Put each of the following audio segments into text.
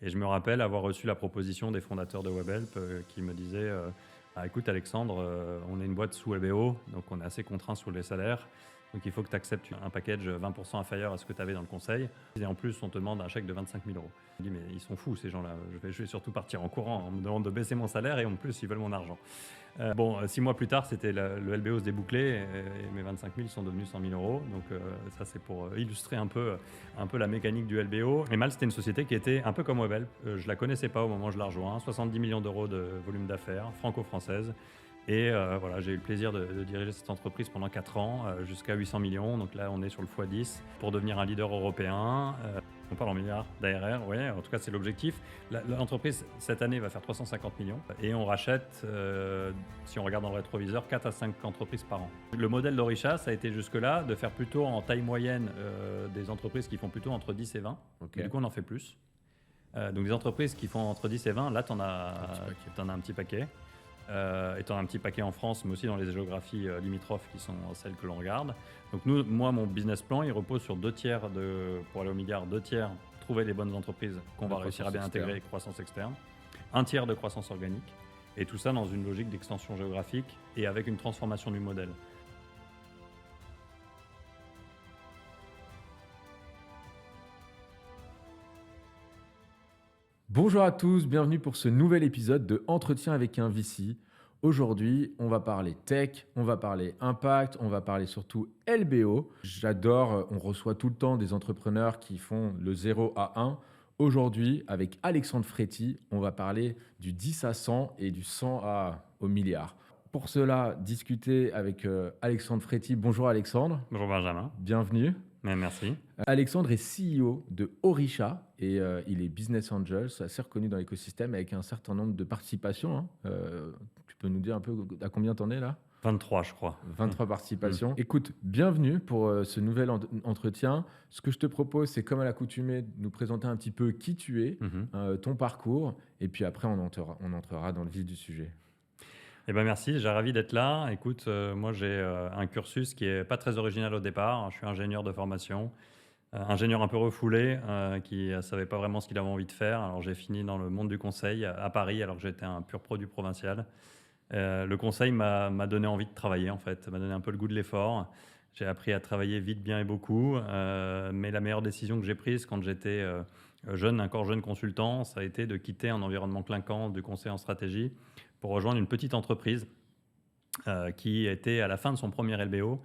Et je me rappelle avoir reçu la proposition des fondateurs de Webhelp qui me disaient ah, écoute Alexandre, on est une boîte sous LBO, donc on est assez contraint sur les salaires. Donc il faut que tu acceptes un package 20% inférieur à ce que tu avais dans le conseil. Et en plus, on te demande un chèque de 25 000 euros. Je me dis, mais ils sont fous ces gens-là. Je vais surtout partir en courant. On me demande de baisser mon salaire et en plus, ils veulent mon argent. 6 mois plus tard, c'était le LBO se débouclait et mes 25 000 sont devenus 100 000 euros. Donc ça, c'est pour illustrer un peu la mécanique du LBO. Et Mal, c'était une société qui était un peu comme Webhelp. Je la connaissais pas au moment où je la rejoins. 70 millions d'euros de volume d'affaires, franco-française. Et voilà, j'ai eu le plaisir de diriger cette entreprise pendant 4 ans, jusqu'à 800 millions. Donc là, on est sur le x10 pour devenir un leader européen. On parle en milliards d'ARR, oui, en tout cas, c'est l'objectif. L'entreprise, cette année, va faire 350 millions. Et on rachète, si on regarde dans le rétroviseur, 4 à 5 entreprises par an. Le modèle d'Orisha, ça a été jusque-là de faire plutôt en taille moyenne des entreprises qui font plutôt entre 10 et 20. Okay. Du coup, on en fait plus. Donc des entreprises qui font entre 10 et 20, là, t'en as un petit paquet. Étant un petit paquet en France, mais aussi dans les géographies limitrophes qui sont celles que l'on regarde. Donc moi, mon business plan, il repose sur 2 tiers pour aller au milliard, 2 tiers trouver les bonnes entreprises qu'on va réussir à bien intégrer, croissance externe, 1 tiers de croissance organique, et tout ça dans une logique d'extension géographique et avec une transformation du modèle. Bonjour à tous, bienvenue pour ce nouvel épisode de Entretien avec un VC. Aujourd'hui, on va parler tech, on va parler impact, on va parler surtout LBO. J'adore, on reçoit tout le temps des entrepreneurs qui font le 0 à 1. Aujourd'hui, avec Alexandre Fréty, on va parler du 10 à 100 et du 100 au milliard. Pour cela, discuter avec Alexandre Fréty. Bonjour Alexandre. Bonjour Benjamin. Bienvenue. Merci. Alexandre est CEO de Orisha et il est business angel, c'est assez reconnu dans l'écosystème avec un certain nombre de participations. Tu peux nous dire un peu à combien t'en es là ? 23, je crois. 23 participations. Écoute, bienvenue pour ce nouvel entretien. Ce que je te propose, c'est comme à l'accoutumée, de nous présenter un petit peu qui tu es, ton parcours, et puis après, on entrera dans le vif du sujet. Eh ben merci, j'ai ravi d'être là. Écoute, moi j'ai un cursus qui est pas très original au départ. Je suis ingénieur de formation, ingénieur un peu refoulé, qui savait pas vraiment ce qu'il avait envie de faire. Alors j'ai fini dans le monde du conseil à Paris, alors que j'étais un pur produit provincial. Le conseil m'a donné envie de travailler en fait, m'a donné un peu le goût de l'effort. J'ai appris à travailler vite, bien et beaucoup. Mais la meilleure décision que j'ai prise quand j'étais encore jeune consultant, ça a été de quitter un environnement clinquant du conseil en stratégie pour rejoindre une petite entreprise qui était à la fin de son premier LBO,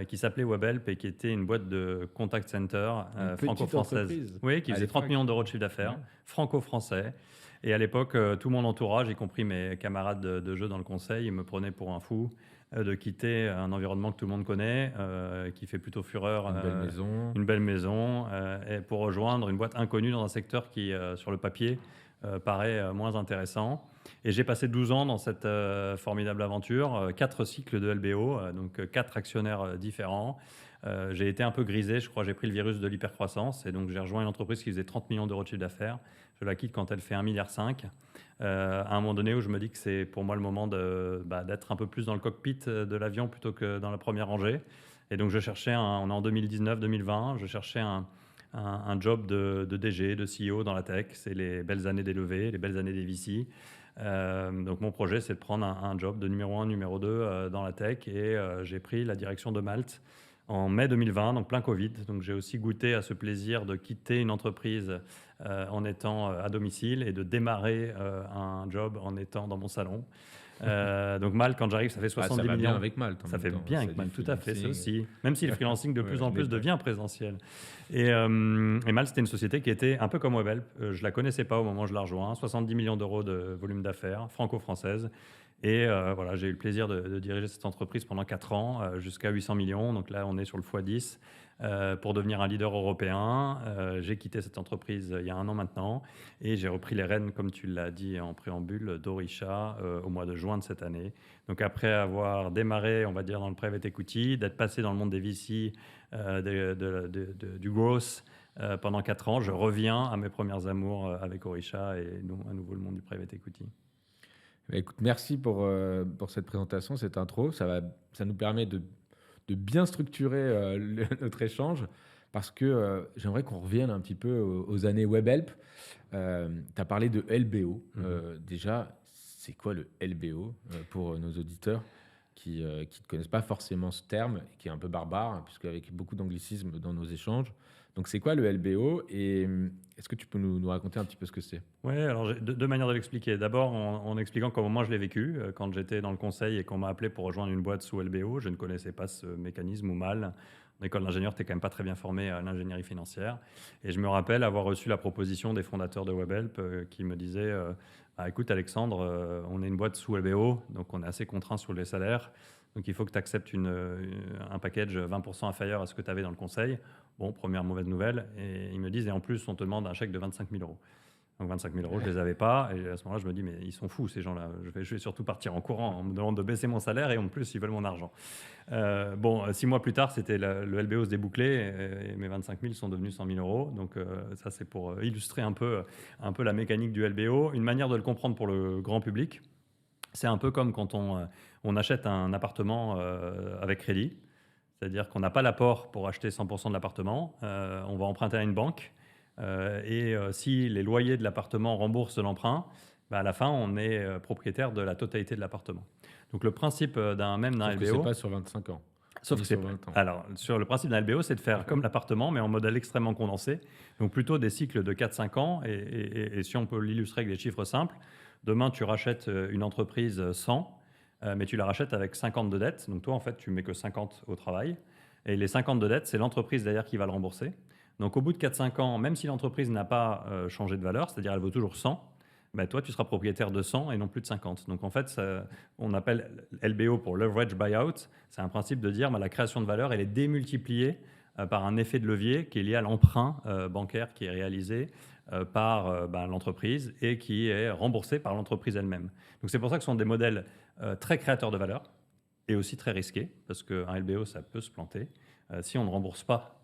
qui s'appelait Webhelp et qui était une boîte de contact center franco-française. Oui, qui faisait 30 millions d'euros de chiffre d'affaires, franco-français. Et à l'époque, tout mon entourage, y compris mes camarades de jeu dans le conseil, ils me prenaient pour un fou de quitter un environnement que tout le monde connaît, qui fait plutôt fureur. Une belle maison. Et pour rejoindre une boîte inconnue dans un secteur qui, sur le papier, paraît moins intéressant. Et j'ai passé 12 ans dans cette formidable aventure, 4 cycles de LBO, donc 4 actionnaires différents. J'ai été un peu grisé, je crois, j'ai pris le virus de l'hypercroissance et donc j'ai rejoint une entreprise qui faisait 30 millions d'euros de chiffre d'affaires. Je la quitte quand elle fait 1,5 milliard. À un moment donné où je me dis que c'est pour moi le moment d'être un peu plus dans le cockpit de l'avion plutôt que dans la première rangée. Et donc je cherchais, on est en 2019-2020, je cherchais un job de DG, de CEO dans la tech. C'est les belles années des levées, les belles années des VC. Donc mon projet, c'est de prendre un job de numéro 1, numéro 2 dans la tech. Et j'ai pris la direction de Malte en mai 2020, donc plein Covid. Donc j'ai aussi goûté à ce plaisir de quitter une entreprise en étant à domicile et de démarrer un job en étant dans mon salon. Donc Malte, quand j'arrive, ça fait 70 millions. Ça va bien avec Malte. Ça fait bien avec Malte, tout à fait, ça aussi. Même si le freelancing de plus en plus devient présentiel. Et Malte, c'était une société qui était un peu comme Webhelp. Je la connaissais pas au moment où je la rejoins. 70 millions d'euros de volume d'affaires, franco-française. Et voilà, j'ai eu le plaisir de diriger cette entreprise pendant 4 ans, jusqu'à 800 millions. Donc là, on est sur le x10 pour devenir un leader européen. J'ai quitté cette entreprise il y a 1 an maintenant et j'ai repris les rênes, comme tu l'as dit en préambule, d'Orisha au mois de juin de cette année. Donc après avoir démarré, on va dire, dans le private equity, d'être passé dans le monde des VC, du growth pendant 4 ans, je reviens à mes premières amours avec Orisha et à nouveau le monde du private equity. Écoute, merci pour cette présentation, cette intro. Ça nous permet de bien structurer notre échange. parce que j'aimerais qu'on revienne un petit peu aux années WebHelp. Tu as parlé de LBO. Déjà, c'est quoi le LBO pour nos auditeurs qui ne connaissent pas forcément ce terme, qui est un peu barbare, hein, puisque avec beaucoup d'anglicisme dans nos échanges. Donc, c'est quoi le LBO et est-ce que tu peux nous raconter un petit peu ce que c'est? Ouais, alors j'ai deux manières de l'expliquer. D'abord, en expliquant comment moi je l'ai vécu. Quand j'étais dans le conseil et qu'on m'a appelé pour rejoindre une boîte sous LBO, je ne connaissais pas ce mécanisme ou mal. En école d'ingénieur, tu n'es quand même pas très bien formé à l'ingénierie financière. Et je me rappelle avoir reçu la proposition des fondateurs de WebHelp qui me disaient ah, écoute Alexandre, on est une boîte sous LBO, donc on est assez contraint sur les salaires. Donc il faut que tu acceptes un package 20% inférieur à ce que tu avais dans le conseil. Bon, première mauvaise nouvelle. Et ils me disent, et en plus, on te demande un chèque de 25 000 euros. Donc 25 000 euros, je ne les avais pas. Et à ce moment-là, je me dis, mais ils sont fous, ces gens-là. Je vais surtout partir en courant. On me demande de baisser mon salaire et en plus, ils veulent mon argent. Bon, 6 mois plus tard, c'était le LBO se débouclait et mes 25 000 sont devenus 100 000 euros. Donc ça, c'est pour illustrer un peu la mécanique du LBO. Une manière de le comprendre pour le grand public, c'est un peu comme quand on achète un appartement avec crédit. C'est-à-dire qu'on n'a pas l'apport pour acheter 100% de l'appartement. On va emprunter à une banque. Si les loyers de l'appartement remboursent l'emprunt, bah à la fin, on est propriétaire de la totalité de l'appartement. Donc le principe d'un Sauf que c'est LBO, pas sur 25 ans, sauf ni que c'est sur 20 ans. alors sur le principe d'un LBO, c'est de faire comme l'appartement, mais en modèle extrêmement condensé. Donc plutôt des cycles de 4-5 ans. Et si on peut l'illustrer avec des chiffres simples, demain tu rachètes une entreprise 100, mais tu la rachètes avec 50 de dettes. Donc toi, en fait, tu mets que 50 au travail. Et les 50 de dettes, c'est l'entreprise derrière qui va le rembourser. Donc au bout de 4-5 ans, même si l'entreprise n'a pas changé de valeur, c'est-à-dire elle vaut toujours 100, ben toi tu seras propriétaire de 100 et non plus de 50. Donc en fait, on appelle LBO pour leverage buyout. C'est un principe de dire la création de valeur, elle est démultipliée par un effet de levier qui est lié à l'emprunt bancaire qui est réalisé par l'entreprise et qui est remboursé par l'entreprise elle-même. Donc c'est pour ça que ce sont des modèles très créateurs de valeur et aussi très risqués, parce qu'un LBO, ça peut se planter. Si on ne rembourse pas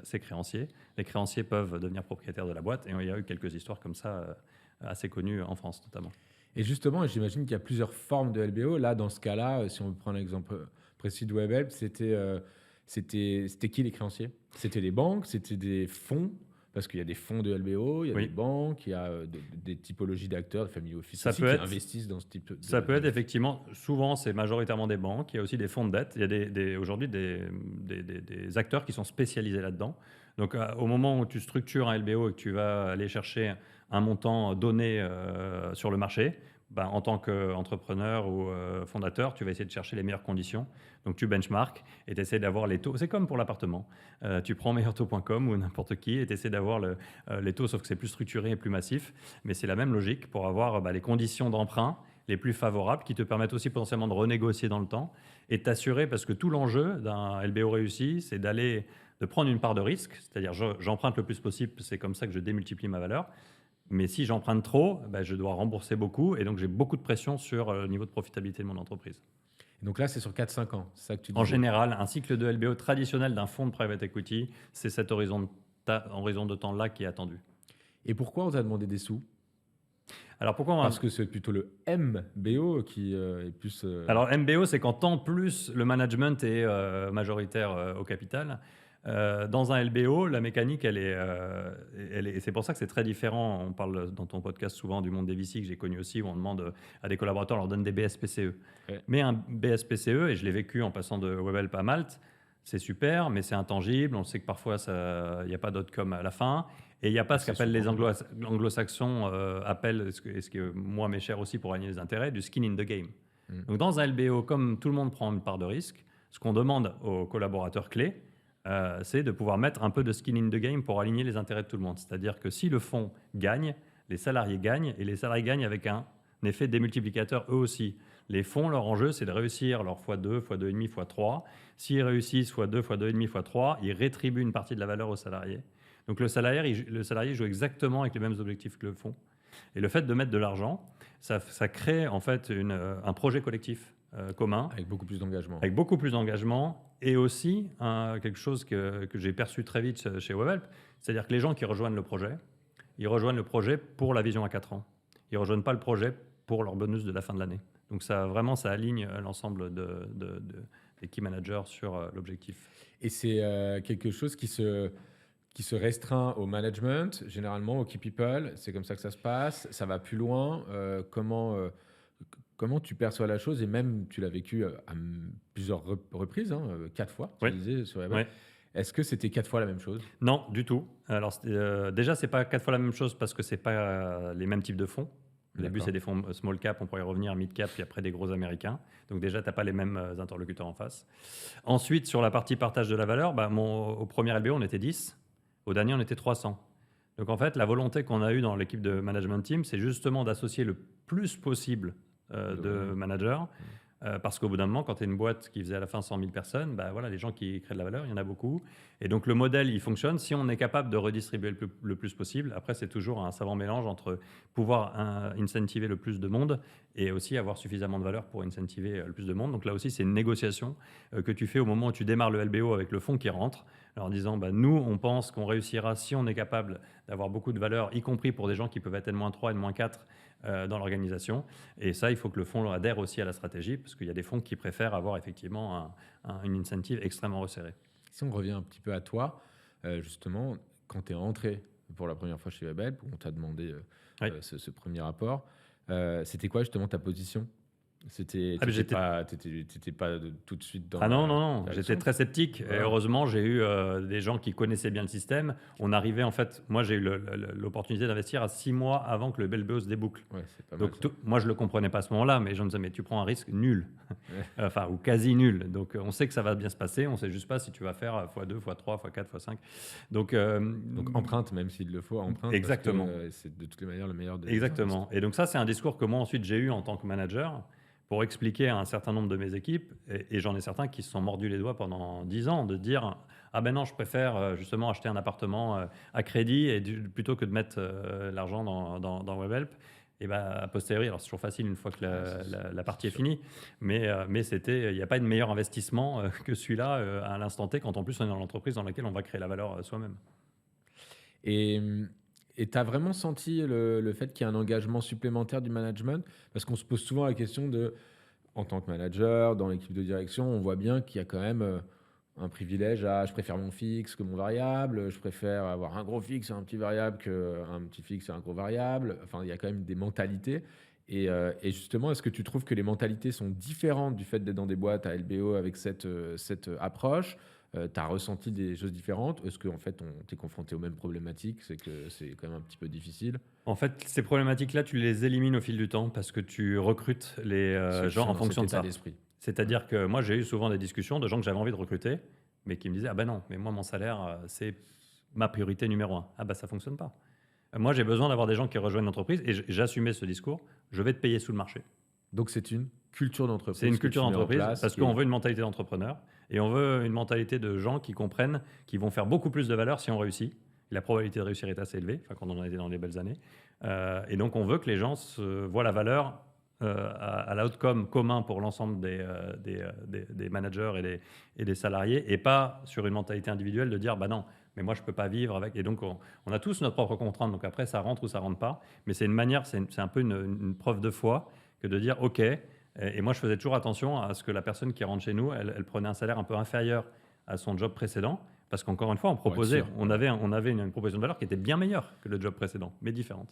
ses créanciers, les créanciers peuvent devenir propriétaires de la boîte. Et il y a eu quelques histoires comme ça, assez connues en France notamment. Et justement, j'imagine qu'il y a plusieurs formes de LBO. Là, dans ce cas-là, si on veut prendre l'exemple précis de WebHelp, c'était qui les créanciers? C'était des banques, c'était des fonds, parce qu'il y a des fonds de LBO, il y a Oui. des banques, il y a des typologies d'acteurs, de family office Ça aussi, peut qui être- investissent dans ce type de... Ça peut être effectivement, souvent c'est majoritairement des banques, il y a aussi des fonds de dette, il y a aujourd'hui des acteurs qui sont spécialisés là-dedans. Donc au moment où tu structures un LBO et que tu vas aller chercher un montant donné sur le marché, en tant qu'entrepreneur ou fondateur, tu vas essayer de chercher les meilleures conditions. Donc tu benchmarks et tu essaies d'avoir les taux. C'est comme pour l'appartement. Tu prends meilleurtaux.com ou n'importe qui et tu essaies d'avoir les taux, sauf que c'est plus structuré et plus massif. Mais c'est la même logique pour avoir les conditions d'emprunt les plus favorables qui te permettent aussi potentiellement de renégocier dans le temps et de t'assurer, parce que tout l'enjeu d'un LBO réussi, c'est de prendre une part de risque, c'est-à-dire j'emprunte le plus possible, c'est comme ça que je démultiplie ma valeur. Mais si j'emprunte trop, je dois rembourser beaucoup et donc j'ai beaucoup de pression sur le niveau de profitabilité de mon entreprise. Donc là, c'est sur 4-5 ans, c'est ça que tu disais. En général, un cycle de LBO traditionnel d'un fonds de private equity, c'est cet horizon de temps-là qui est attendu. Et pourquoi on t'a demandé des sous? Alors pourquoi Parce que c'est plutôt le MBO qui est plus... Alors MBO, c'est quand en plus le management est majoritaire au capital. Dans un LBO, la mécanique, c'est pour ça que c'est très différent. On parle dans ton podcast souvent du monde des VC que j'ai connu aussi, où on demande à des collaborateurs, on leur donne des BSPCE. Ouais. Mais un BSPCE, et je l'ai vécu en passant de WebHelp à Malte, c'est super, mais c'est intangible. On sait que parfois, il n'y a pas d'outcome à la fin. Et il n'y a pas ce qu'appellent les anglo-saxons, appellent, ce que moi m'est cher aussi pour aligner les intérêts, du skin in the game. Donc dans un LBO, comme tout le monde prend une part de risque, ce qu'on demande aux collaborateurs clés, c'est de pouvoir mettre un peu de skin in the game pour aligner les intérêts de tout le monde. C'est-à-dire que si le fonds gagne, les salariés gagnent, et les salariés gagnent avec un effet démultiplicateur eux aussi. Les fonds, leur enjeu, c'est de réussir leur x2, x2,5, x3. S'ils réussissent x2, x2,5, x3, ils rétribuent une partie de la valeur aux salariés. Donc le salarié joue exactement avec les mêmes objectifs que le fonds. Et le fait de mettre de l'argent, ça crée en fait un projet collectif commun. Avec beaucoup plus d'engagement. Avec beaucoup plus d'engagement et aussi quelque chose que j'ai perçu très vite chez WebHelp, c'est-à-dire que les gens qui rejoignent le projet, ils rejoignent le projet pour la vision à 4 ans. Ils ne rejoignent pas le projet pour leur bonus de la fin de l'année. Donc ça aligne l'ensemble des key managers sur l'objectif. Et c'est quelque chose qui se qui se restreint au management, généralement au key people. C'est comme ça que ça se passe. Ça va plus loin. Comment tu perçois la chose? Et même, tu l'as vécu à plusieurs reprises, hein, 4 fois, tu Oui, disais sur Webex. oui. Est-ce que c'était 4 fois la même chose? Non, du tout. Alors, déjà, c'est pas 4 fois la même chose parce que c'est pas les mêmes types de fonds. Au début, D'accord. c'est des fonds small cap, on pourrait y revenir, mid cap, puis après des gros américains. Donc déjà, tu n'as pas les mêmes interlocuteurs en face. Ensuite, sur la partie partage de la valeur, au premier LBO, on était 10. Au dernier, on était 300. Donc en fait, la volonté qu'on a eue dans l'équipe de management team, c'est justement d'associer le plus possible de managers. Parce qu'au bout d'un moment, quand tu es une boîte qui faisait à la fin 100 000 personnes, voilà, les gens qui créent de la valeur, il y en a beaucoup. Et donc le modèle, il fonctionne si on est capable de redistribuer le plus possible. Après, c'est toujours un savant mélange entre pouvoir incentiver le plus de monde et aussi avoir suffisamment de valeur pour incentiver le plus de monde. Donc là aussi, c'est une négociation que tu fais au moment où tu démarres le LBO avec le fonds qui rentre, en disant, nous, on pense qu'on réussira si on est capable d'avoir beaucoup de valeur, y compris pour des gens qui peuvent être N-3, N-4 dans l'organisation. Et ça, il faut que le fonds adhère aussi à la stratégie, parce qu'il y a des fonds qui préfèrent avoir effectivement une incentive extrêmement resserrée. Si on revient un petit peu à toi, justement, quand tu es rentré pour la première fois chez Webhelp, on t'a demandé Oui. ce premier rapport, c'était quoi justement ta position? T'étais pas tout de suite dans Ah non, la non, non, direction? j'étais très sceptique. Et Voilà. heureusement, j'ai eu des gens qui connaissaient bien le système. On arrivait, en fait, moi, j'ai eu l'opportunité d'investir à 6 mois avant que le LBO se déboucle. Ouais, c'est pas mal. Donc, Ça. moi, je ne le comprenais pas à ce moment-là, mais les gens me disaient, mais tu prends un risque nul, Ouais. enfin, ou quasi nul. Donc, on sait que ça va bien se passer, on ne sait juste pas si tu vas faire x2, x3, x4, x5. Donc empreinte, même s'il le faut, empreinte. Exactement. Parce que, c'est de toutes les manières le meilleur des Exactement. Et donc ça, c'est un discours que moi, ensuite, j'ai eu en tant que manager pour expliquer à un certain nombre de mes équipes, et j'en ai certains qui se sont mordus les doigts pendant 10 ans, de dire « Ah ben non, je préfère justement acheter un appartement à crédit et plutôt que de mettre l'argent dans Webhelp. » Et a posteriori, alors c'est toujours facile une fois que la partie est finie, mais il n'y a pas de meilleur investissement que celui-là à l'instant T, quand en plus on est dans l'entreprise dans laquelle on va créer la valeur soi-même. Et tu as vraiment senti le fait qu'il y a un engagement supplémentaire du management? Parce qu'on se pose souvent la question de, en tant que manager, dans l'équipe de direction, on voit bien qu'il y a quand même un privilège à je préfère mon fixe que mon variable, je préfère avoir un gros fixe et un petit variable qu'un petit fixe et un gros variable. Enfin, il y a quand même des mentalités. Et justement, est-ce que tu trouves que les mentalités sont différentes du fait d'être dans des boîtes à LBO avec cette approche? Tu as ressenti des choses différentes? Est-ce qu'en fait, tu es confronté aux mêmes problématiques? C'est que c'est quand même un petit peu difficile. En fait, ces problématiques-là, tu les élimines au fil du temps parce que tu recrutes les gens en fonction de ça. D'esprit. C'est-à-dire que moi, j'ai eu souvent des discussions de gens que j'avais envie de recruter, mais qui me disaient « Ah ben non, mais moi, mon salaire, c'est ma priorité numéro 1. » Ah ben ça ne fonctionne pas. Moi, j'ai besoin d'avoir des gens qui rejoignent l'entreprise et j'assumais ce discours. Je vais te payer sous le marché. Donc, c'est une culture d'entreprise. C'est une culture d'entreprise parce qu'on veut une mentalité d'entrepreneur et on veut une mentalité de gens qui comprennent qu'ils vont faire beaucoup plus de valeur si on réussit. La probabilité de réussir est assez élevée, quand on en était dans les belles années. Et donc, on veut que les gens voient la valeur à l'outcome commun pour l'ensemble des managers et des salariés et pas sur une mentalité individuelle de dire « bah non, mais moi je ne peux pas vivre avec ». Et donc, on a tous notre propre contrainte. Donc après, ça rentre ou ça ne rentre pas. Mais c'est une manière, c'est un peu une preuve de foi que de dire « ok ». Et moi, je faisais toujours attention à ce que la personne qui rentre chez nous, elle prenait un salaire un peu inférieur à son job précédent. Parce qu'encore une fois, on avait une proposition de valeur qui était bien meilleure que le job précédent, mais différente.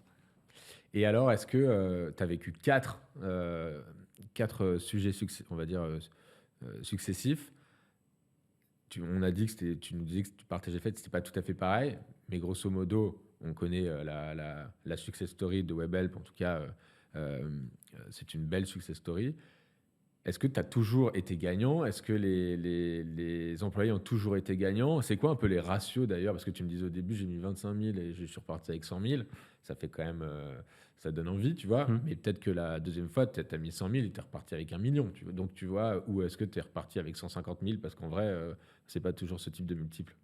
Et alors, est-ce que tu as vécu quatre sujets, on va dire, successifs? On a dit que tu nous disais que tu partageais le fait que ce n'était pas tout à fait pareil, mais grosso modo, on connaît la success story de Webhelp. En tout cas, c'est une belle success story. Est-ce que tu as toujours été gagnant? Est-ce que les employés ont toujours été gagnants? C'est quoi un peu les ratios d'ailleurs? Parce que tu me disais au début, j'ai mis 25 000 et je suis reparti avec 100 000. Ça fait quand même, ça donne envie, tu vois. Mais peut-être que la deuxième fois, tu as mis 100 000 et tu es reparti avec 1 million. Tu vois. Donc tu vois, ou est-ce que tu es reparti avec 150 000? Parce qu'en vrai, c'est pas toujours ce type de multiple.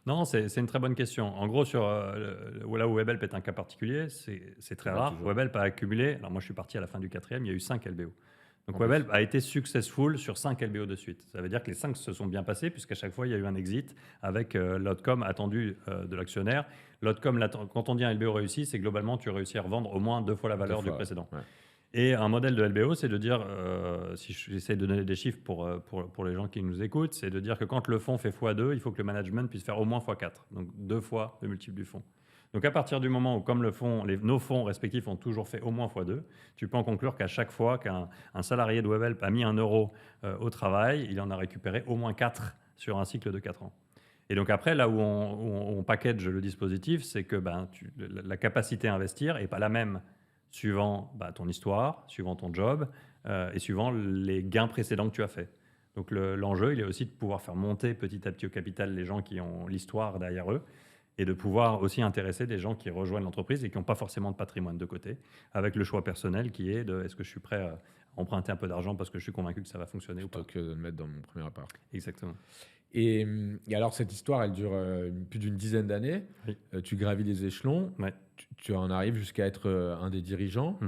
Non, c'est une très bonne question. En gros, là où Webhelp est un cas particulier, c'est très rare. Toujours. Webhelp a accumulé, alors moi je suis parti à la fin du 4e, il y a eu 5 LBO. Donc Webhelp a été successful sur 5 LBO de suite. Ça veut dire que les 5 se sont bien passés puisqu'à chaque fois, il y a eu un exit avec l'outcome attendu de l'actionnaire. L'outcome, quand on dit un LBO réussi, c'est globalement, tu réussis à revendre au moins 2 fois la valeur du précédent. Ouais. Et un modèle de LBO, c'est de dire, si j'essaie de donner des chiffres pour les gens qui nous écoutent, c'est de dire que quand le fonds fait x2, il faut que le management puisse faire au moins x4, donc 2 fois le multiple du fonds. Donc à partir du moment où, comme nos fonds respectifs ont toujours fait au moins x2, tu peux en conclure qu'à chaque fois qu'un salarié de Webhelp a mis 1 euro au travail, il en a récupéré au moins 4 sur un cycle de 4 ans. Et donc après, là où on package le dispositif, c'est que la capacité à investir n'est pas la même suivant ton histoire, suivant ton job et suivant les gains précédents que tu as faits. Donc l'enjeu, il est aussi de pouvoir faire monter petit à petit au capital les gens qui ont l'histoire derrière eux et de pouvoir aussi intéresser des gens qui rejoignent l'entreprise et qui n'ont pas forcément de patrimoine de côté, avec le choix personnel qui est de est-ce que je suis prêt à emprunter un peu d'argent parce que je suis convaincu que ça va fonctionner ou pas. Plutôt que de le mettre dans mon premier appart. Exactement. Et alors, cette histoire, elle dure plus d'une dizaine d'années. Oui. Tu gravis les échelons. Ouais. Tu en arrives jusqu'à être un des dirigeants.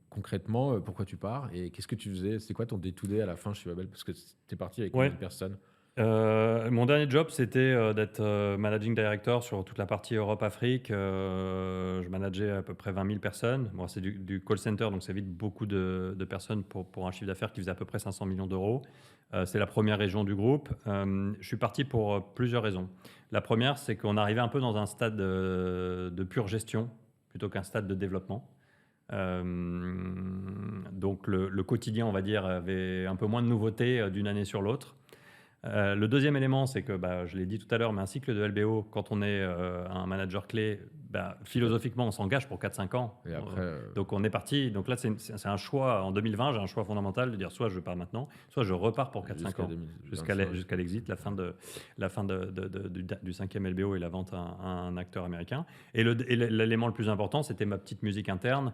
Concrètement, pourquoi tu pars et qu'est-ce que tu faisais? C'est quoi ton day-to-day à la fin chez Webhelp? Parce que tu es parti avec combien de personnes? Mon dernier job, c'était d'être managing director sur toute la partie Europe-Afrique. Je manageais à peu près 20 000 personnes. Bon, c'est du call center, donc ça évite beaucoup de personnes pour un chiffre d'affaires qui faisait à peu près 500 millions d'euros. C'est la première région du groupe. Je suis parti pour plusieurs raisons. La première, c'est qu'on arrivait un peu dans un stade de pure gestion plutôt qu'un stade de développement. Donc le quotidien, on va dire, avait un peu moins de nouveautés d'une année sur l'autre. Le deuxième élément, c'est que, je l'ai dit tout à l'heure, mais un cycle de LBO, quand on est un manager clé, philosophiquement, on s'engage pour 4-5 ans. Et après, Donc on est parti. Donc là, c'est un choix. En 2020, j'ai un choix fondamental de dire soit je pars maintenant, soit je repars pour 4-5 ans, jusqu'à l'exit, la fin du 5e LBO et la vente à un acteur américain. Et l'élément le plus important, c'était ma petite musique interne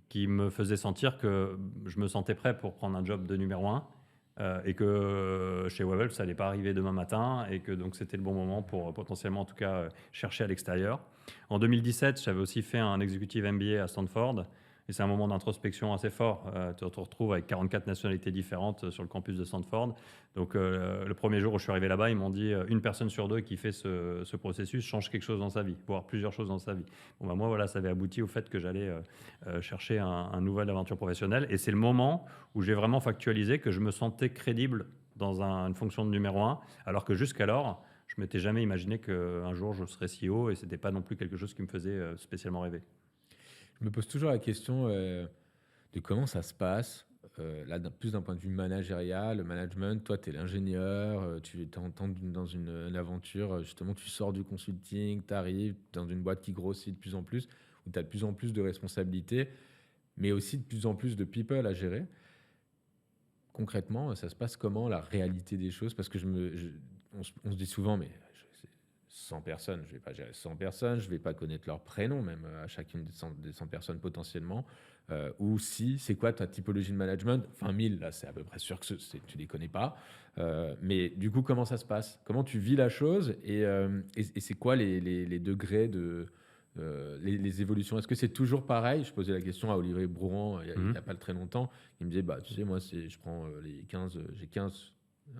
qui me faisait sentir que je me sentais prêt pour prendre un job de numéro 1. Et que chez Webhelp, ça n'allait pas arriver demain matin et que donc c'était le bon moment pour potentiellement, en tout cas, chercher à l'extérieur. En 2017, j'avais aussi fait un executive MBA à Stanford et c'est un moment d'introspection assez fort. Tu te retrouves avec 44 nationalités différentes sur le campus de Stanford. Donc le premier jour où je suis arrivé là-bas, ils m'ont dit une personne sur 2 qui fait ce processus change quelque chose dans sa vie, voire plusieurs choses dans sa vie. Bon, moi, voilà, ça avait abouti au fait que j'allais chercher un nouvelle aventure professionnelle. Et c'est le moment où j'ai vraiment factualisé que je me sentais crédible dans une fonction de numéro 1, alors que jusqu'alors, je m'étais jamais imaginé qu'un jour je serais CEO et c'était pas non plus quelque chose qui me faisait spécialement rêver. Je me pose toujours la question de comment ça se passe. Là, plus d'un point de vue managérial, le management, toi, tu es l'ingénieur, tu t'entends dans une aventure, justement, tu sors du consulting, tu arrives dans une boîte qui grossit de plus en plus, où tu as de plus en plus de responsabilités, mais aussi de plus en plus de people à gérer. Concrètement, ça se passe comment, la réalité des choses? Parce que on se dit souvent, mais 100 personnes, je ne vais pas gérer 100 personnes, je ne vais pas connaître leur prénom, même à chacune des 100 personnes potentiellement. Ou si, c'est quoi ta typologie de management? 20 000, là, c'est à peu près sûr que tu ne les connais pas. Mais du coup, comment ça se passe? Comment tu vis la chose? Et c'est quoi les degrés les évolutions? Est-ce que c'est toujours pareil? Je posais la question à Olivier Brouhan il n'y a pas très longtemps. Il me disait, tu sais, moi, je prends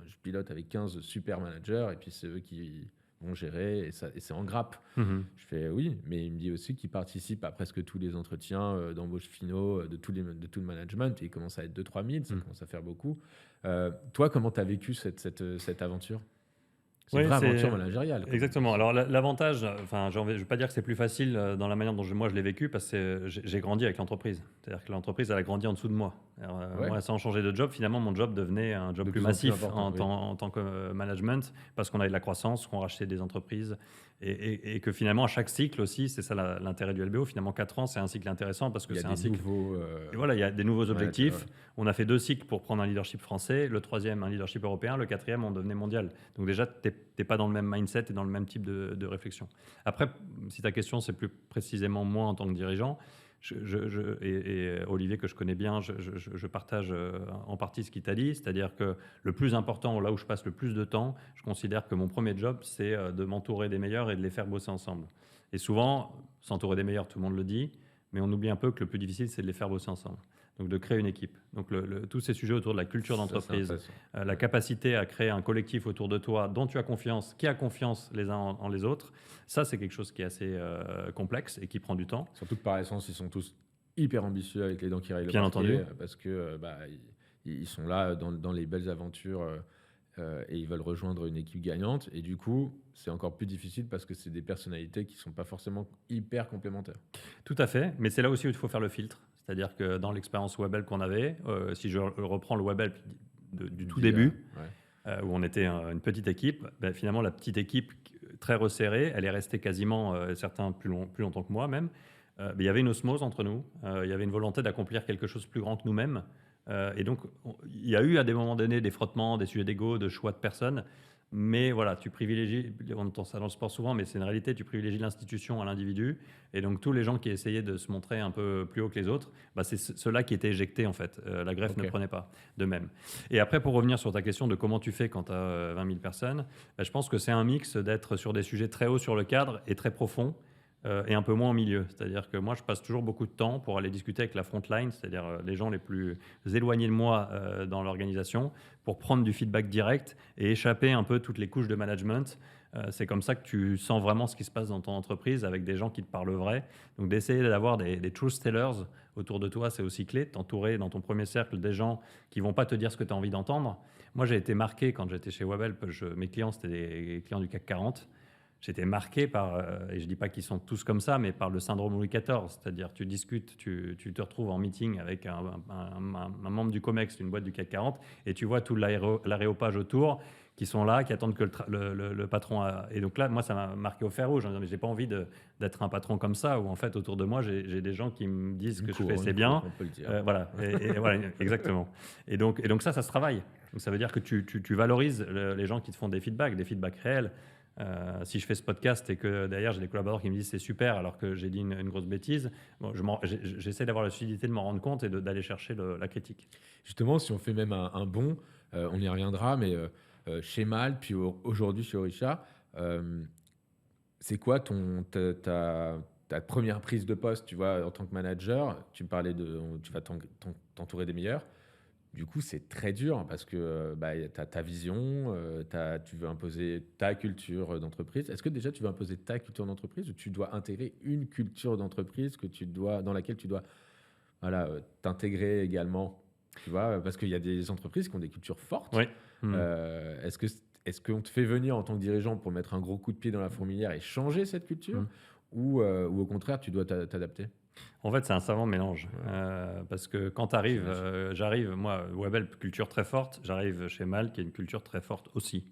je pilote avec 15 super managers et puis c'est eux qui vont gérer et c'est en grappe. Je fais oui, mais il me dit aussi qu'il participe à presque tous les entretiens d'embauche finaux de tout le management et il commence à être 2-3 000, ça commence à faire beaucoup. Toi, comment tu as vécu cette aventure? C'est une vraie aventure managériale. Exactement. Alors l'avantage, je ne vais pas dire que c'est plus facile dans la manière dont moi je l'ai vécu parce que j'ai grandi avec l'entreprise. C'est-à-dire que l'entreprise, elle a grandi en dessous de moi. Moi, sans changer de job, finalement, mon job devenait un job plus massif en tant que management parce qu'on avait de la croissance, qu'on rachetait des entreprises et que finalement, à chaque cycle aussi, c'est ça l'intérêt du LBO. Finalement, 4 ans, c'est un cycle intéressant parce que c'est un cycle. Et voilà, il y a des nouveaux objectifs. On a fait 2 cycles pour prendre un leadership français, le 3e, un leadership européen, le 4e, on devenait mondial. Donc déjà, tu n'es pas dans le même mindset et dans le même type de réflexion. Après, si ta question, c'est plus précisément moi en tant que dirigeant, et Olivier, que je connais bien, je partage en partie ce qu'il t'a dit, c'est-à-dire que le plus important, là où je passe le plus de temps, je considère que mon premier job, c'est de m'entourer des meilleurs et de les faire bosser ensemble. Et souvent, s'entourer des meilleurs, tout le monde le dit, mais on oublie un peu que le plus difficile, c'est de les faire bosser ensemble. Donc de créer une équipe. Donc tous ces sujets autour de la culture d'entreprise, la capacité à créer un collectif autour de toi dont tu as confiance, qui a confiance les uns en les autres, ça c'est quelque chose qui est assez complexe et qui prend du temps. Surtout que par essence, ils sont tous hyper ambitieux avec les dents qui raillent le Bien entendu. portrait parce que ils sont là dans les belles aventures et ils veulent rejoindre une équipe gagnante. Et du coup, c'est encore plus difficile parce que c'est des personnalités qui sont pas forcément hyper complémentaires. Tout à fait, mais c'est là aussi où il faut faire le filtre. C'est-à-dire que dans l'expérience Webhelp qu'on avait, si je reprends le Webhelp du tout début, où on était une petite équipe, ben, finalement la petite équipe très resserrée, elle est restée quasiment, certains plus longtemps que moi même. Mais il y avait une osmose entre nous, il y avait une volonté d'accomplir quelque chose de plus grand que nous-mêmes. Et donc, il y a eu à des moments donnés des frottements, des sujets d'ego, de choix de personnes. Mais voilà, tu privilégies, on entend ça dans le sport souvent, mais c'est une réalité, tu privilégies l'institution à l'individu. Et donc, tous les gens qui essayaient de se montrer un peu plus haut que les autres, bah, c'est ceux-là qui étaient éjectés, en fait. La greffe ne prenait pas de même. Et après, pour revenir sur ta question de comment tu fais quand tu as 20 000 personnes, bah, je pense que c'est un mix d'être sur des sujets très hauts sur le cadre et très profonds. Et un peu moins au milieu. C'est-à-dire que moi, je passe toujours beaucoup de temps pour aller discuter avec la frontline, c'est-à-dire les gens les plus éloignés de moi dans l'organisation, pour prendre du feedback direct et échapper un peu toutes les couches de management. C'est comme ça que tu sens vraiment ce qui se passe dans ton entreprise avec des gens qui te parlent vrai. Donc d'essayer d'avoir des truth tellers autour de toi, c'est aussi clé, de t'entourer dans ton premier cercle des gens qui vont pas te dire ce que tu as envie d'entendre. Moi, j'ai été marqué quand j'étais chez Webhelp, mes clients, c'était des clients du CAC 40. J'étais marqué par, et je ne dis pas qu'ils sont tous comme ça, mais par le syndrome Louis XIV. C'est-à-dire, tu discutes, tu te retrouves en meeting avec un membre du COMEX, une boîte du CAC 40, et tu vois tout l'aréopage autour qui sont là, qui attendent que le patron Et donc là, moi, ça m'a marqué au fer rouge. Je n'ai pas envie d'être un patron comme ça, où en fait, autour de moi, j'ai des gens qui me disent que je fais c'est bien. On peut le dire. Voilà, et voilà, exactement. Et donc ça se travaille. Donc ça veut dire que tu valorises les gens qui te font des feedbacks réels. Si je fais ce podcast et que derrière j'ai des collaborateurs qui me disent c'est super alors que j'ai dit une grosse bêtise, bon, j'essaie d'avoir la lucidité de m'en rendre compte et d'aller chercher la critique. Justement, si on fait même un bond, on y reviendra, mais chez Malte, puis aujourd'hui chez Orisha, c'est quoi ta première prise de poste, tu vois, en tant que manager? Tu me parlais tu vas t'entourer des meilleurs. Du coup, c'est très dur parce que tu as ta vision, tu veux imposer ta culture d'entreprise. Est-ce que déjà tu veux imposer ta culture d'entreprise ou tu dois intégrer une culture d'entreprise dans laquelle tu dois voilà, t'intégrer également? Tu vois, parce qu'il y a des entreprises qui ont des cultures fortes. Oui. Est-ce qu'on te fait venir en tant que dirigeant pour mettre un gros coup de pied dans la fourmilière et changer cette culture ou au contraire, tu dois t'adapter? En fait, c'est un savant mélange. Parce que quand tu arrives, j'arrive, moi, Webhelp, culture très forte, j'arrive chez Malte, qui a une culture très forte aussi.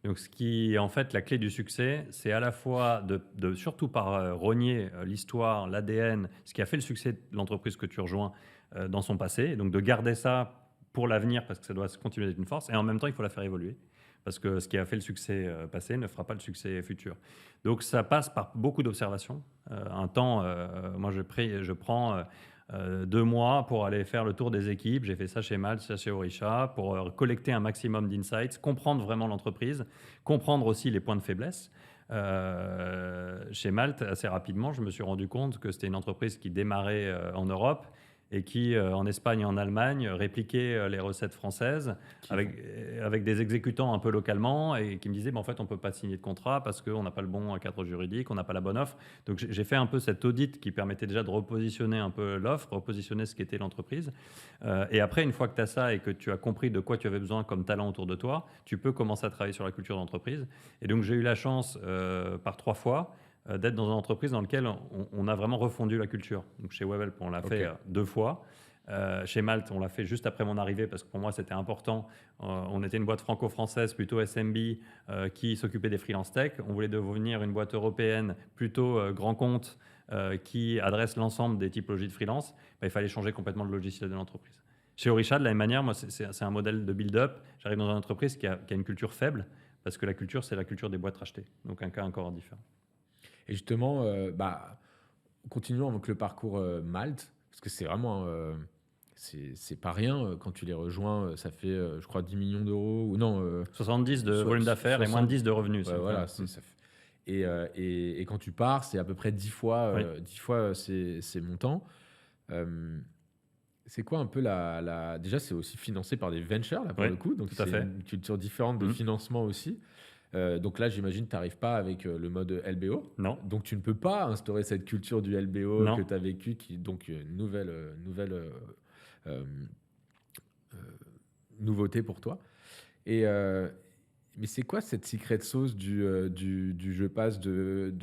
Donc, ce qui est en fait la clé du succès, c'est à la fois surtout par rogner l'histoire, l'ADN, ce qui a fait le succès de l'entreprise que tu rejoins dans son passé, et donc de garder ça pour l'avenir parce que ça doit continuer d'être une force, et en même temps, il faut la faire évoluer parce que ce qui a fait le succès passé ne fera pas le succès futur. Donc, ça passe par beaucoup d'observations. Un temps, moi, je prends 2 mois pour aller faire le tour des équipes. J'ai fait ça chez Malte, ça chez Orisha, pour collecter un maximum d'insights, comprendre vraiment l'entreprise, comprendre aussi les points de faiblesse. Chez Malte, assez rapidement, je me suis rendu compte que c'était une entreprise qui démarrait en Europe et qui, en Espagne et en Allemagne, répliquait les recettes françaises avec des exécutants un peu localement et qui me disaient, en fait, on ne peut pas signer de contrat parce qu'on n'a pas le bon cadre juridique, on n'a pas la bonne offre. Donc, j'ai fait un peu cet audit qui permettait déjà de repositionner un peu l'offre, repositionner ce qu'était l'entreprise. Et après, une fois que tu as ça et que tu as compris de quoi tu avais besoin comme talent autour de toi, tu peux commencer à travailler sur la culture d'entreprise. Et donc, j'ai eu la chance, par 3 fois, d'être dans une entreprise dans laquelle on a vraiment refondu la culture. Donc chez Webhelp, on l'a fait 2 fois. Chez Malte, on l'a fait juste après mon arrivée parce que pour moi, c'était important. On était une boîte franco-française, plutôt SMB, qui s'occupait des freelance tech. On voulait devenir une boîte européenne, plutôt grand compte, qui adresse l'ensemble des typologies de freelance. Il fallait changer complètement le logiciel de l'entreprise. Chez Orisha, de la même manière, moi, c'est un modèle de build-up. J'arrive dans une entreprise qui a une culture faible parce que la culture, c'est la culture des boîtes rachetées. Donc un cas encore différent. Et justement, continuons avec le parcours Malte, parce que c'est vraiment, c'est pas rien quand tu les rejoins. Ça fait, je crois, 10 millions d'euros ou non 70 de volume d'affaires et moins de 10 de revenus. Ouais, voilà, et quand tu pars, c'est à peu près 10 fois, 10 fois ces montants. C'est quoi un peu déjà, c'est aussi financé par des ventures là, pour le coup, donc c'est une culture différente de financement aussi. Donc là, j'imagine que tu n'arrives pas avec le mode LBO. Non, Donc tu ne peux pas instaurer cette culture du LBO que non. tu as vécu, qui donc une euh, euh, nouveauté pour toi. Et, mais c'est quoi cette secret sauce du je passe de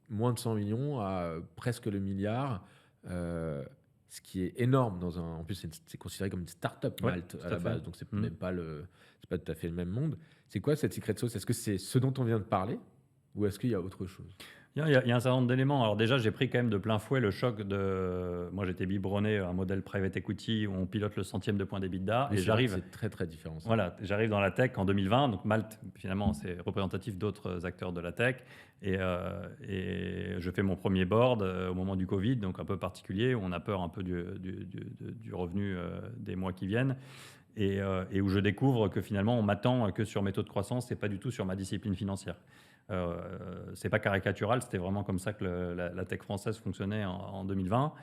moins de 100 millions à presque le milliard, ce qui est énorme dans un. En plus, c'est considéré comme une start-up Ouais, Malte à tout à la fait. base, donc c'est Mm. même pas c'est pas tout à fait le même monde. C'est quoi cette secret sauce? Est-ce que c'est ce dont on vient de parler ou est-ce qu'il y a autre chose? Il y a un certain nombre d'éléments. Alors déjà, j'ai pris quand même de plein fouet le choc de... Moi, j'étais biberonné à un modèle private equity où on pilote le centième de point d'EBITDA. Oui, Et c'est vrai que j'arrive, c'est très très différent ça. voilà, j'arrive dans la tech en 2020. Donc Malte, finalement, c'est représentatif d'autres acteurs de la tech. Et je fais mon premier board au moment du Covid, donc un peu particulier, où on a peur un peu du revenu des mois qui viennent. Et où je découvre que finalement, on m'attend que sur mes taux de croissance et pas du tout sur ma discipline financière. C'est pas caricatural, c'était vraiment comme ça que la tech française fonctionnait en 2020.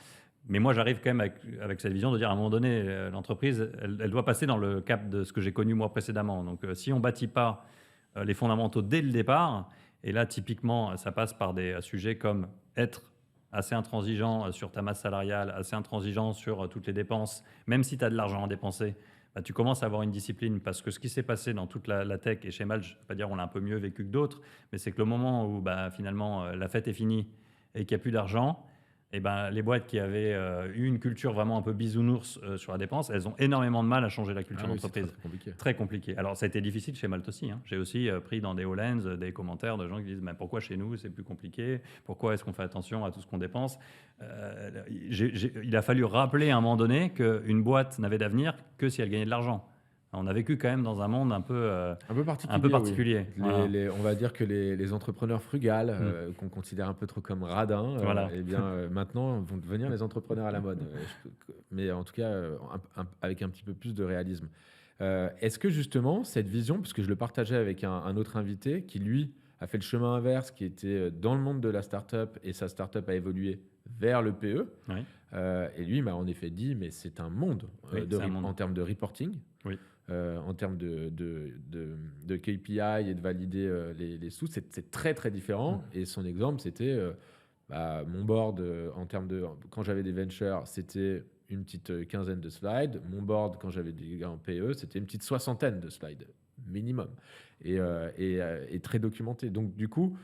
Mais moi, j'arrive quand même avec cette vision de dire à un moment donné, l'entreprise, elle doit passer dans le cap de ce que j'ai connu moi précédemment. Donc, si on bâtit pas les fondamentaux dès le départ, et là, typiquement, ça passe par des sujets comme être assez intransigeant sur ta masse salariale, assez intransigeant sur toutes les dépenses, même si tu as de l'argent à dépenser, bah, tu commences à avoir une discipline parce que ce qui s'est passé dans toute la tech et chez Mal, je ne vais pas dire on l'a un peu mieux vécu que d'autres, mais c'est que le moment où bah, finalement la fête est finie et qu'il n'y a plus d'argent, et ben, les boîtes qui avaient eu une culture vraiment un peu bisounours sur la dépense, elles ont énormément de mal à changer la culture Ah oui, c'est très d'entreprise. très compliqué. Très compliqué. Alors, ça a été difficile chez Malte aussi. Hein. J'ai aussi pris dans des Hollands des commentaires de gens qui disent mais pourquoi chez nous c'est plus compliqué? Pourquoi est-ce qu'on fait attention à tout ce qu'on dépense? Il a fallu rappeler à un moment donné qu'une boîte n'avait d'avenir que si elle gagnait de l'argent. On a vécu quand même dans un monde Un peu un peu particulier, oui. particulier. Voilà. On va dire que les entrepreneurs frugales, Mm. qu'on considère un peu trop comme radins, Voilà. eh bien, maintenant vont devenir les entrepreneurs à la mode. Mais en tout cas, avec un petit peu plus de réalisme. Est-ce que justement, cette vision, puisque je le partageais avec un autre invité qui, lui, a fait le chemin inverse, qui était dans le monde de la startup et sa startup a évolué vers le PE, Oui. et lui m'a en effet dit, mais c'est un monde, Oui, c'est un monde. en termes de reporting, Oui. en termes de KPI et de valider les sous, c'est très très différent. Et son exemple, c'était mon board en termes de. Quand j'avais des ventures, c'était une petite quinzaine de slides. Mon board, quand j'avais des gars en PE, c'était une petite soixantaine de slides, minimum. Et très documenté. Donc, du coup,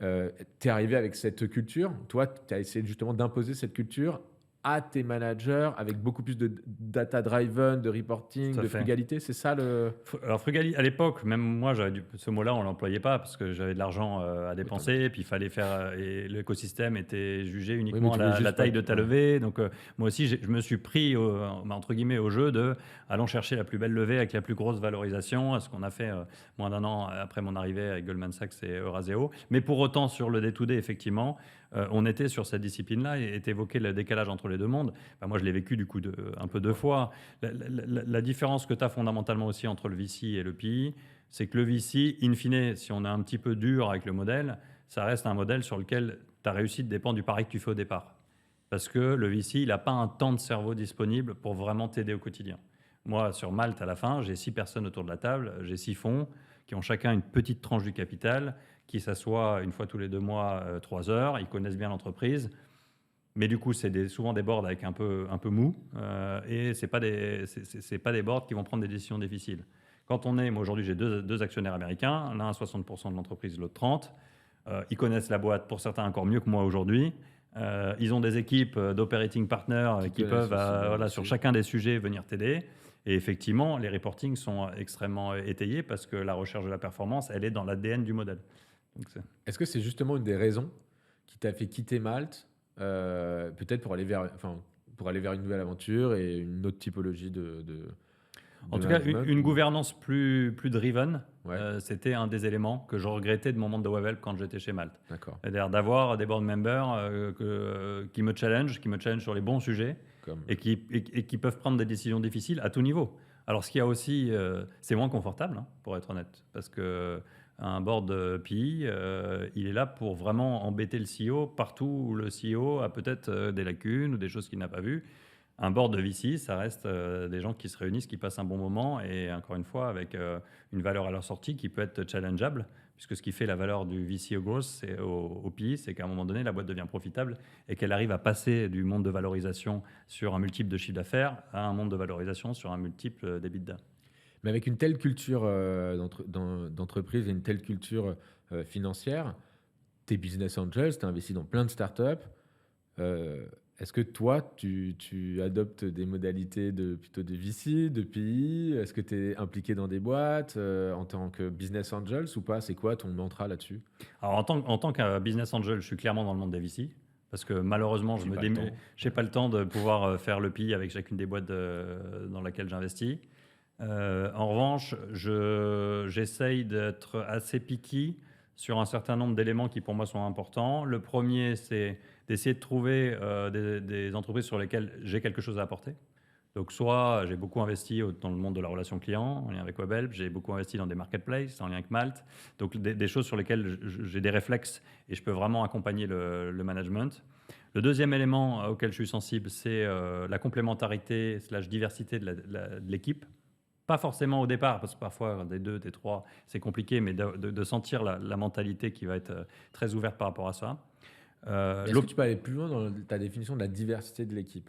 tu es arrivé avec cette culture. Toi, tu as essayé justement d'imposer cette culture à tes managers avec beaucoup plus de data driven, de reporting, Tout à de fait. frugalité. C'est ça le. Alors, frugalité, à l'époque, même moi, ce mot-là, on ne l'employait pas parce que j'avais de l'argent à dépenser. Et puis, il fallait faire. Et l'écosystème était jugé uniquement mais tu à voulais la juste taille pas de que- ta ouais. levée. Donc, moi aussi, je me suis pris, entre guillemets, au jeu de allons chercher la plus belle levée avec la plus grosse valorisation. Ce qu'on a fait moins d'un an après mon arrivée avec Goldman Sachs et Euraseo. Mais pour autant, sur le day-to-day, effectivement, on était sur cette discipline-là et est évoqué le décalage entre les deux mondes. Ben, moi, je l'ai vécu du coup un peu deux fois. La différence que tu as fondamentalement aussi entre le VC et le PI, c'est que le VC, in fine, si on est un petit peu dur avec le modèle, ça reste un modèle sur lequel ta réussite dépend du pari que tu fais au départ. Parce que le VC, il n'a pas un temps de cerveau disponible pour vraiment t'aider au quotidien. Moi, sur Malte, à la fin, j'ai 6 personnes autour de la table, j'ai 6 fonds qui ont chacun une petite tranche du capital, qui s'assoient une fois tous les 2 mois, 3 heures, ils connaissent bien l'entreprise. Mais du coup, c'est souvent des boards avec un peu mou, et c'est pas des boards qui vont prendre des décisions difficiles. Quand moi aujourd'hui, j'ai deux actionnaires américains, l'un à 60% de l'entreprise, l'autre 30%. Ils connaissent la boîte, pour certains encore mieux que moi aujourd'hui. Ils ont des équipes d'operating partners qui connaissent peuvent, aussi bien voilà, aussi. sur chacun des sujets, venir t'aider. Et effectivement, les reportings sont extrêmement étayés parce que la recherche de la performance, elle est dans l'ADN du modèle. Donc, Est-ce que c'est justement une des raisons qui t'a fait quitter Malte, peut-être pour aller vers une nouvelle aventure et une autre typologie en de tout cas, management une ou- gouvernance plus driven, Ouais, c'était un des éléments que je regrettais de mon monde de Webhelp quand j'étais chez Malte. d'accord. C'est-à-dire d'avoir des board members qui me challenge sur les bons sujets Comme, et qui peuvent prendre des décisions difficiles à tout niveau. Alors, ce qu'il y a aussi, c'est moins confortable, hein, pour être honnête, parce que un board PI, il est là pour vraiment embêter le CEO partout où le CEO a peut-être des lacunes ou des choses qu'il n'a pas vues. Un board de VC, ça reste des gens qui se réunissent, qui passent un bon moment et encore une fois avec une valeur à leur sortie qui peut être challengeable, puisque ce qui fait la valeur du VC au growth, au PI, c'est qu'à un moment donné, la boîte devient profitable et qu'elle arrive à passer du monde de valorisation sur un multiple de chiffre d'affaires à un monde de valorisation sur un multiple d'EBITDA. Mais avec une telle culture d'entreprise et une telle culture financière, t'es business angels, t'es investi dans plein de startups. Est-ce que toi, tu adoptes des modalités plutôt de VC, de PI? Est-ce que tu es impliqué dans des boîtes en tant que business angels ou pas? C'est quoi ton mantra là-dessus? Alors en tant que business angel, je suis clairement dans le monde des VC. Parce que malheureusement, je J'ai pas le temps. n'ai pas le temps de pouvoir faire le PI avec chacune des boîtes dans laquelle j'investis. En revanche, j'essaye d'être assez picky sur un certain nombre d'éléments qui pour moi sont importants. Le premier, c'est d'essayer de trouver des entreprises sur lesquelles j'ai quelque chose à apporter. Donc soit j'ai beaucoup investi dans le monde de la relation client, en lien avec Webhelp, j'ai beaucoup investi dans des marketplaces, en lien avec Malte, donc des choses sur lesquelles j'ai des réflexes et je peux vraiment accompagner le management. Le deuxième élément auquel je suis sensible, c'est la complémentarité / diversité de l'équipe. Pas forcément au départ, parce que parfois des 2, des 3, c'est compliqué, mais de sentir la mentalité qui va être très ouverte par rapport à ça. Est-ce que tu peux aller plus loin dans ta définition de la diversité de l'équipe?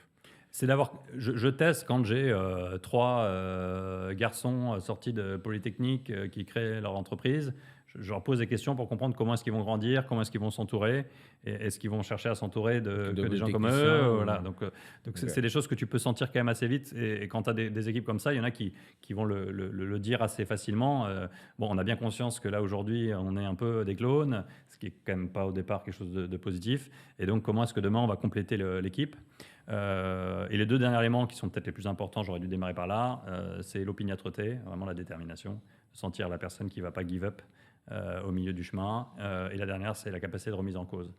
C'est d'avoir. Je teste quand j'ai 3 garçons sortis de Polytechnique qui créent leur entreprise. Je leur pose des questions pour comprendre comment est-ce qu'ils vont grandir, comment est-ce qu'ils vont s'entourer, et est-ce qu'ils vont chercher à s'entourer que des gens comme eux. Voilà. Donc c'est des choses que tu peux sentir quand même assez vite. Et quand tu as des équipes comme ça, il y en a qui vont le dire assez facilement. Bon, on a bien conscience que là, aujourd'hui, on est un peu des clones, ce qui est quand même pas au départ quelque chose de positif. Et donc, comment est-ce que demain, on va compléter l'équipe? Et les 2 derniers éléments qui sont peut-être les plus importants, j'aurais dû démarrer par là, c'est l'opiniâtreté, vraiment la détermination, sentir la personne qui ne va pas give up au milieu du chemin. Et la dernière, c'est la capacité de remise en cause.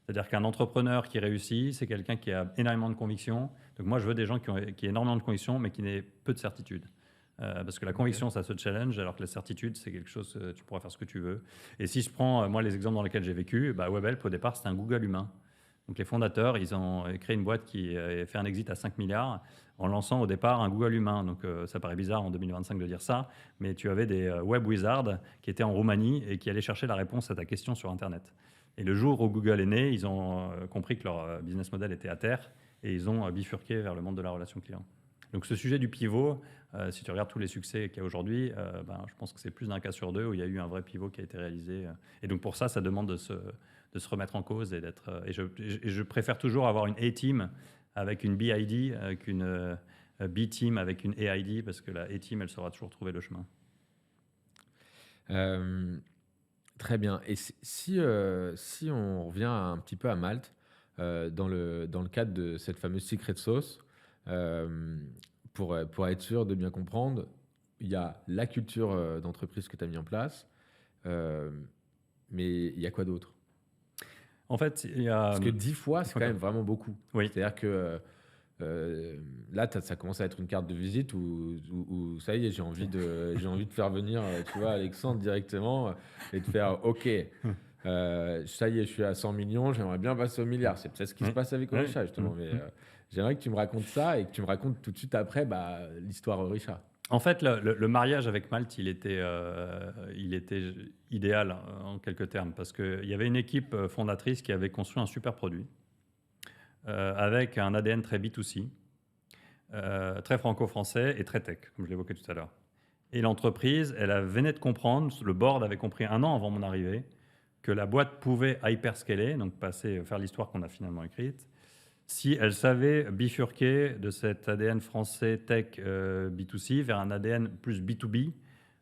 C'est-à-dire qu'un entrepreneur qui réussit, c'est quelqu'un qui a énormément de conviction. Donc moi, je veux des gens qui ont énormément de conviction, mais qui n'aient peu de certitude. Parce que la conviction, ça se challenge, alors que la certitude, c'est quelque chose, tu pourras faire ce que tu veux. Et si je prends, moi, les exemples dans lesquels j'ai vécu, Webhelp, au départ, c'était un Google humain. Donc les fondateurs, ils ont créé une boîte qui a fait un exit à 5 milliards en lançant au départ un Google humain. Donc ça paraît bizarre en 2025 de dire ça, mais tu avais des web wizards qui étaient en Roumanie et qui allaient chercher la réponse à ta question sur Internet. Et le jour où Google est né, ils ont compris que leur business model était à terre et ils ont bifurqué vers le monde de la relation client. Donc ce sujet du pivot, si tu regardes tous les succès qu'il y a aujourd'hui, je pense que c'est plus d'un cas sur 2 où il y a eu un vrai pivot qui a été réalisé. Et donc pour ça demande de se remettre en cause et d'être. Et je préfère toujours avoir une A-team avec une BID qu'une B-team avec une AID, parce que la A-team, elle saura toujours trouver le chemin. Très bien. Et si on revient un petit peu à Malte, dans le cadre de cette fameuse secret sauce, pour être sûr de bien comprendre, il y a la culture d'entreprise que tu as mis en place, mais il y a quoi d'autre? En fait, il y a. Parce que 10 fois, c'est quand Voilà. même vraiment beaucoup. Oui. C'est-à-dire que là, ça commence à être une carte de visite où ça y est, j'ai envie de faire venir, tu vois, Alexandre directement et de faire OK. Ça y est, je suis à 100 millions, j'aimerais bien passer au milliard. C'est peut-être ce qui se passe avec Orisha, justement. Mais j'aimerais que tu me racontes ça et que tu me racontes tout de suite après l'histoire Orisha. En fait, le mariage avec Malte, il était idéal en quelques termes, parce qu'il y avait une équipe fondatrice qui avait construit un super produit avec un ADN très B2C, très franco-français et très tech, comme je l'évoquais tout à l'heure. Et l'entreprise, venait de comprendre, le board avait compris 1 an avant mon arrivée, que la boîte pouvait hyperscaler, donc faire l'histoire qu'on a finalement écrite, si elle savait bifurquer de cet ADN français tech B2C vers un ADN plus B2B,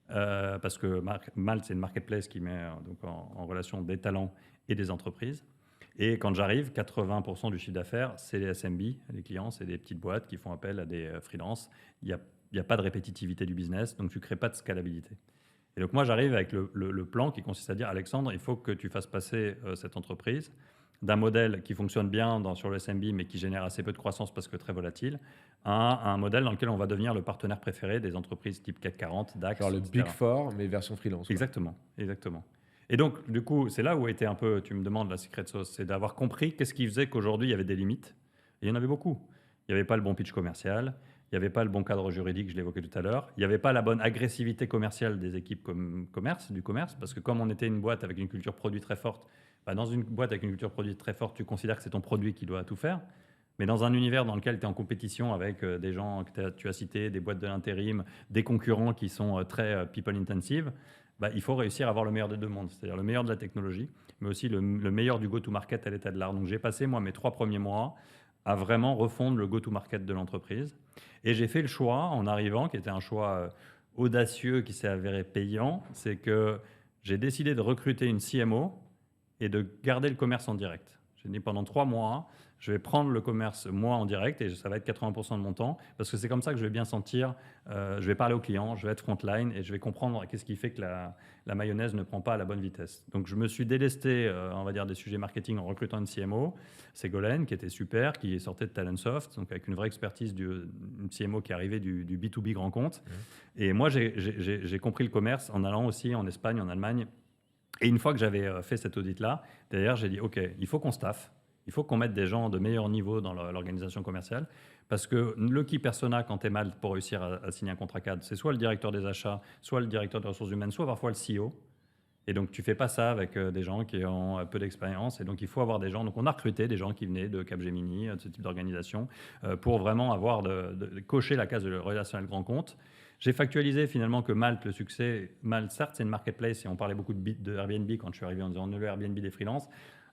parce que Malte, c'est une marketplace qui met donc en relation des talents et des entreprises. Et quand j'arrive, 80% du chiffre d'affaires, c'est les SMB, les clients, c'est des petites boîtes qui font appel à des freelances. Il n'y a pas de répétitivité du business, donc tu ne crées pas de scalabilité. Et donc moi, j'arrive avec le plan qui consiste à dire, Alexandre, il faut que tu fasses passer cette entreprise d'un modèle qui fonctionne bien sur le SMB, mais qui génère assez peu de croissance parce que très volatile, à un modèle dans lequel on va devenir le partenaire préféré des entreprises type CAC 40, DAX, Alors le etc. Big Four, mais version freelance. Exactement, exactement. Et donc, du coup, c'est là où était un peu, tu me demandes la secret sauce, c'est d'avoir compris qu'est-ce qui faisait qu'aujourd'hui, il y avait des limites. Et il y en avait beaucoup. il n'y avait pas le bon pitch commercial, il n'y avait pas le bon cadre juridique, je l'évoquais tout à l'heure, il n'y avait pas la bonne agressivité commerciale des équipes du commerce, parce que comme on était une boîte avec une culture produit très forte, bah, dans une boîte avec une culture produit très forte, tu considères que c'est ton produit qui doit tout faire. Mais dans un univers dans lequel tu es en compétition avec des gens que tu as cités, des boîtes de l'intérim, des concurrents qui sont très people intensive, bah, il faut réussir à avoir le meilleur des deux mondes, c'est-à-dire le meilleur de la technologie, mais aussi le meilleur du go-to-market à l'état de l'art. Donc j'ai passé, moi, mes 3 premiers mois à vraiment refondre le go-to-market de l'entreprise. Et j'ai fait le choix, en arrivant, qui était un choix audacieux, qui s'est avéré payant, c'est que j'ai décidé de recruter une CMO et de garder le commerce en direct. J'ai dit pendant 3 mois, je vais prendre le commerce moi en direct et ça va être 80% de mon temps parce que c'est comme ça que je vais bien sentir, je vais parler aux clients, je vais être frontline et je vais comprendre qu'est-ce qui fait que la mayonnaise ne prend pas à la bonne vitesse. Donc je me suis délesté, on va dire, des sujets marketing en recrutant une CMO, Ségolène, qui était super, qui sortait de Talentsoft, donc avec une vraie expertise une CMO qui arrivait du B2B grand compte. Et moi, j'ai compris le commerce en allant aussi en Espagne, en Allemagne. Et une fois que j'avais fait cet audit-là, d'ailleurs, j'ai dit, OK, il faut qu'on staffe, il faut qu'on mette des gens de meilleur niveau dans l'organisation commerciale, parce que le key persona, quand tu es mal pour réussir à signer un contrat cadre, c'est soit le directeur des achats, soit le directeur des ressources humaines, soit parfois le CEO. Et donc, tu fais pas ça avec des gens qui ont peu d'expérience. Et donc, il faut avoir des gens. Donc, on a recruté des gens qui venaient de Capgemini, de ce type d'organisation, pour vraiment avoir de cocher la case de relationnel grand compte. J'ai factualisé finalement que Malte, le succès, Malte, certes, c'est une marketplace et on parlait beaucoup de Airbnb quand je suis arrivé en disant on est le Airbnb des freelances.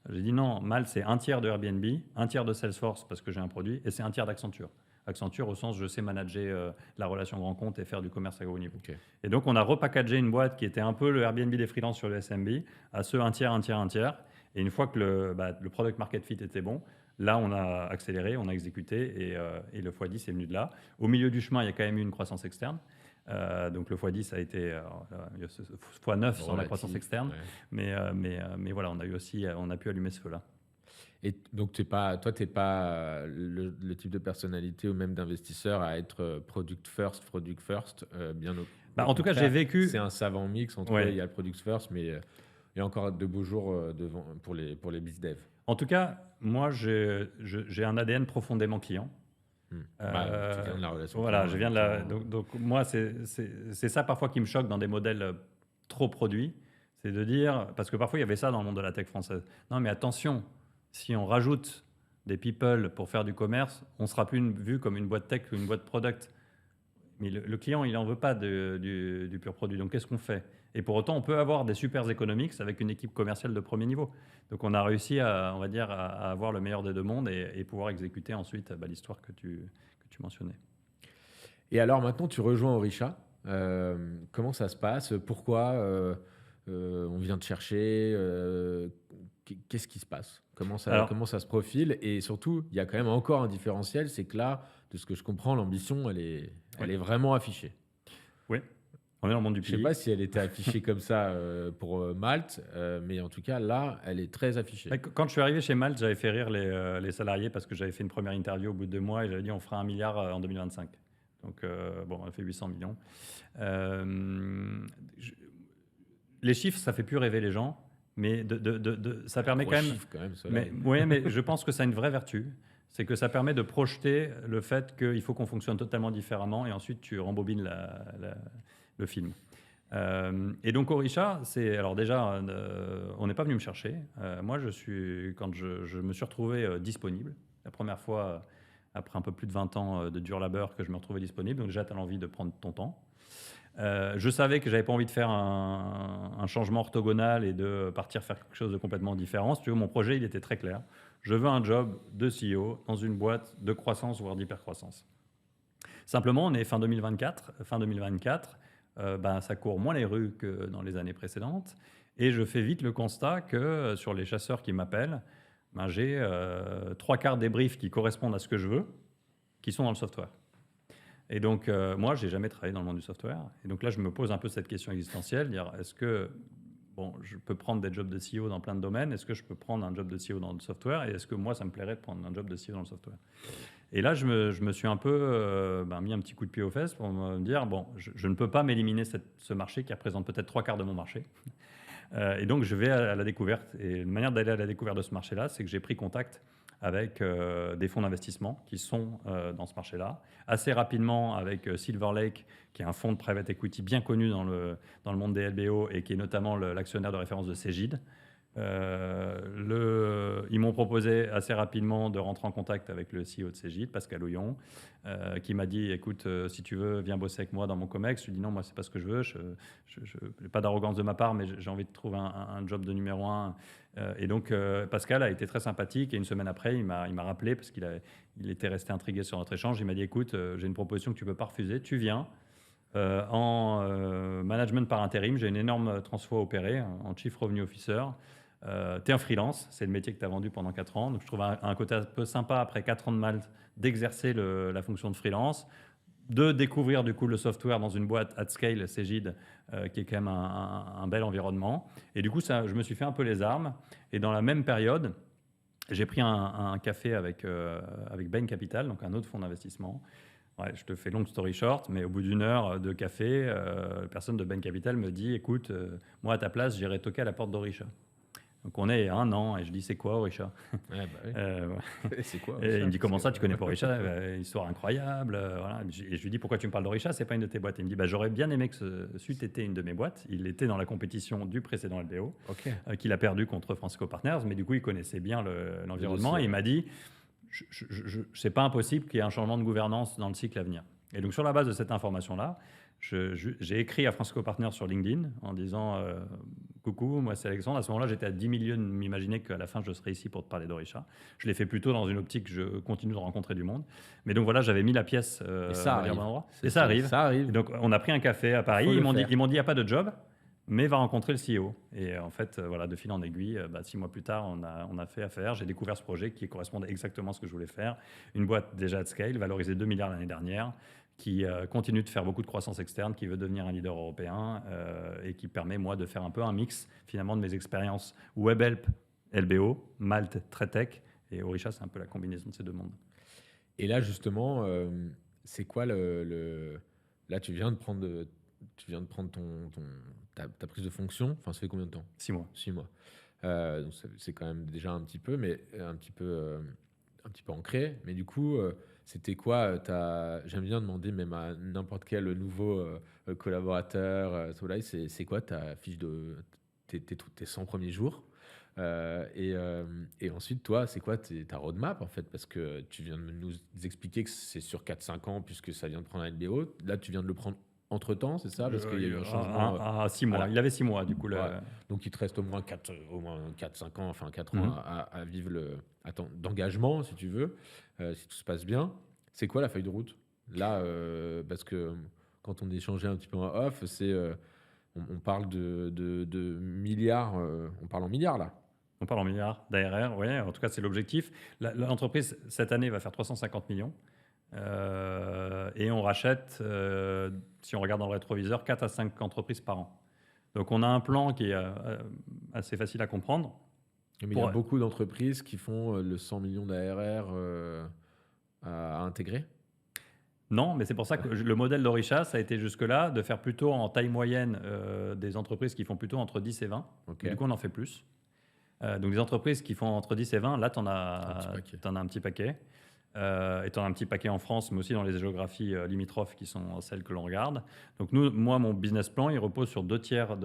J'ai dit non, Malte, c'est un tiers de Airbnb, un tiers de Salesforce parce que j'ai un produit et c'est un tiers d'Accenture. Accenture au sens je sais manager la relation grand compte et faire du commerce à haut niveau. Ok. Et donc on a repackagé une boîte qui était un peu le Airbnb des freelances sur le SMB à ce un tiers, un tiers, un tiers. Et une fois que le product market fit était bon, là on a accéléré, on a exécuté et le x10 est venu de là. Au milieu du chemin, il y a quand même eu une croissance externe. Donc le x10 a été x9 sans la croissance externe. Ouais. Mais voilà, on a pu allumer ce feu-là. Et donc, toi, tu n'es pas le type de personnalité ou même d'investisseur à être product first, bien au En tout cas, contraire, j'ai vécu. C'est un savant mix entre Ouais. il y a le product first, mais il y a encore de beaux jours devant pour les biz dev. En tout cas, moi, j'ai un ADN profondément client. Tu viens de la relation. Voilà, je viens de la. Donc moi, c'est ça parfois qui me choque dans des modèles trop produits. C'est de dire. Parce que parfois, il y avait ça dans le monde de la tech française. Non, mais attention, si on rajoute des people pour faire du commerce, on ne sera plus vu comme une boîte tech ou une boîte product. Mais le client, il n'en veut pas du pur produit. Donc, qu'est-ce qu'on fait? Et pour autant, on peut avoir des super economics avec une équipe commerciale de premier niveau. Donc, on a réussi on va dire, à avoir le meilleur des deux mondes et pouvoir exécuter ensuite l'histoire que tu mentionnais. Et alors, maintenant, tu rejoins Orisha. Comment ça se passe? Pourquoi on vient te chercher? Qu'est-ce qui se passe? Comment ça se profile? Et surtout, il y a quand même encore un différentiel, c'est que là, de ce que je comprends, l'ambition, elle est vraiment affichée. Oui, on est dans le monde du Je ne sais pays. pas si elle était affichée comme ça pour Malte, mais en tout cas, là, elle est très affichée. Quand je suis arrivé chez Malte, j'avais fait rire les salariés parce que j'avais fait une première interview au bout de 2 mois et j'avais dit on fera 1 milliard en 2025. Donc, on a fait 800 millions. Les chiffres, ça fait plus rêver les gens. Mais ça permet quand même. Mais je pense que ça a une vraie vertu. C'est que ça permet de projeter le fait qu'il faut qu'on fonctionne totalement différemment et ensuite tu rembobines le film. Et donc Orisha, alors déjà, on n'est pas venu me chercher. Moi, quand je me suis retrouvé disponible, la première fois après un peu plus de 20 ans de dur labeur que je me retrouvais disponible. Donc déjà, tu as l'envie de prendre ton temps. Je savais que j'avais pas envie de faire un changement orthogonal et de partir faire quelque chose de complètement différent. Si tu veux, mon projet, il était très clair. Je veux un job de CEO dans une boîte de croissance, voire d'hypercroissance. Simplement, on est fin 2024. Fin 2024, ça court moins les rues que dans les années précédentes. Et je fais vite le constat que sur les chasseurs qui m'appellent, j'ai 3/4 des briefs qui correspondent à ce que je veux, qui sont dans le software. Et donc, moi, je n'ai jamais travaillé dans le monde du software. Et donc là, je me pose un peu cette question existentielle, dire est-ce que je peux prendre des jobs de CEO dans plein de domaines? Est-ce que je peux prendre un job de CEO dans le software? Et est-ce que moi, ça me plairait de prendre un job de CEO dans le software? Et là, je me suis un peu mis un petit coup de pied aux fesses pour me dire, je ne peux pas m'éliminer ce marché qui représente peut-être 3/4 de mon marché. Et donc, je vais à la découverte. Et une manière d'aller à la découverte de ce marché-là, c'est que j'ai pris contact avec des fonds d'investissement qui sont dans ce marché-là. Assez rapidement avec Silver Lake, qui est un fonds de private equity bien connu dans le monde des LBO et qui est notamment l'actionnaire de référence de Cegid. Ils m'ont proposé assez rapidement de rentrer en contact avec le CEO de Cegid, Pascal Houillon, qui m'a dit, écoute, si tu veux, viens bosser avec moi dans mon COMEX. Je lui ai dit non, moi, c'est pas ce que je veux. Pas d'arrogance de ma part, mais j'ai envie de trouver un job de numéro un. Et donc, Pascal a été très sympathique. Et une semaine après, il m'a rappelé parce qu'il était resté intrigué sur notre échange. Il m'a dit, écoute, j'ai une proposition que tu peux pas refuser. Tu viens. En management par intérim, j'ai une énorme transfo à opérer en Chief Revenue Officer. Tu es un freelance, c'est le métier que tu as vendu pendant 4 ans. Donc je trouve un côté un peu sympa après 4 ans de Malte d'exercer la fonction de freelance, de découvrir du coup le software dans une boîte at scale, Cegid, qui est quand même un bel environnement. Et du coup, je me suis fait un peu les armes. Et dans la même période, j'ai pris un café avec Bain Capital, donc un autre fonds d'investissement. Ouais, je te fais long story short, mais au bout d'une heure de café, la personne de Bain Capital me dit, écoute, moi à ta place, j'irai toquer à la porte d'Orisha. Donc on est à 1 an et je dis c'est quoi Orisha? Ouais, bah oui. Ouais. C'est quoi Et Orisha? il me dit comment ça tu connais pas Orisha? Histoire incroyable. Voilà. Et je lui dis pourquoi tu me parles d'Orisha? C'est pas une de tes boîtes. Il me dit bah, j'aurais bien aimé que c'eût été une de mes boîtes. Il était dans la compétition du précédent LBO qu'il a perdu contre Francisco Partners, mais du coup il connaissait bien l'environnement et il m'a dit c'est pas impossible qu'il y ait un changement de gouvernance dans le cycle à venir. Et donc sur la base de cette information-là, j'ai écrit à Francisco Partners sur LinkedIn en disant coucou, moi c'est Alexandre. À ce moment-là, j'étais à 10 millions de m'imaginer qu'à la fin je serais ici pour te parler d'Orisha. Je l'ai fait plutôt dans une optique, je continue de rencontrer du monde. Mais donc voilà, j'avais mis la pièce et ça arrive. Et ça arrive. Ça arrive. Et donc on a pris un café à Paris. Ils m'ont dit il n'y a pas de job, mais va rencontrer le CEO. Et en fait, voilà, de fil en aiguille, 6 mois plus tard, on a fait affaire. J'ai découvert ce projet qui correspondait exactement à ce que je voulais faire. Une boîte déjà at scale, valorisée 2 milliards l'année dernière, qui continue de faire beaucoup de croissance externe, qui veut devenir un leader européen et qui permet, moi, de faire un peu un mix, finalement, de mes expériences WebHelp, LBO, Malte, Tretech, et Orisha, c'est un peu la combinaison de ces deux mondes. Et là, justement, c'est quoi Là, tu viens de prendre ta prise de fonction. Enfin, ça fait combien de temps? 6 mois. 6 mois. Donc c'est quand même déjà un petit peu, mais un petit peu ancré. Mais du coup, c'était quoi j'aime bien demander même à n'importe quel nouveau collaborateur, c'est quoi ta fiche de tes 100 premiers jours? Et ensuite, toi, c'est quoi ta roadmap en fait? Parce que tu viens de nous expliquer que c'est sur 4-5 ans puisque ça vient de prendre un LBO. Là, tu viens de le prendre entre-temps, c'est ça? Parce qu'il y a eu un changement. À 6 mois. Il avait 6 mois, du coup. Ouais. Donc, il te reste au moins 4-5 ans, enfin 4 ans à vivre d'engagement, si tu veux, si tout se passe bien. C'est quoi la feuille de route? Là, parce que quand on échangeait un petit peu en off, on parle de milliards, on parle en milliards là. On parle en milliards d'ARR, oui, en tout cas c'est l'objectif. L'entreprise, cette année, va faire 350 millions. Et on rachète, si on regarde dans le rétroviseur, 4 à 5 entreprises par an. Donc on a un plan qui est assez facile à comprendre. Mais il y a beaucoup d'entreprises qui font le 100 millions d'ARR à intégrer. Non, mais c'est pour ça que le modèle d'Orisha, ça a été jusque-là de faire plutôt en taille moyenne des entreprises qui font plutôt entre 10 et 20. Okay. Du coup, on en fait plus. Donc des entreprises qui font entre 10 et 20, là, tu en as un petit paquet. Et tu en as un petit paquet en France, mais aussi dans les géographies limitrophes qui sont celles que l'on regarde. Donc moi, mon business plan, il repose sur 2 tiers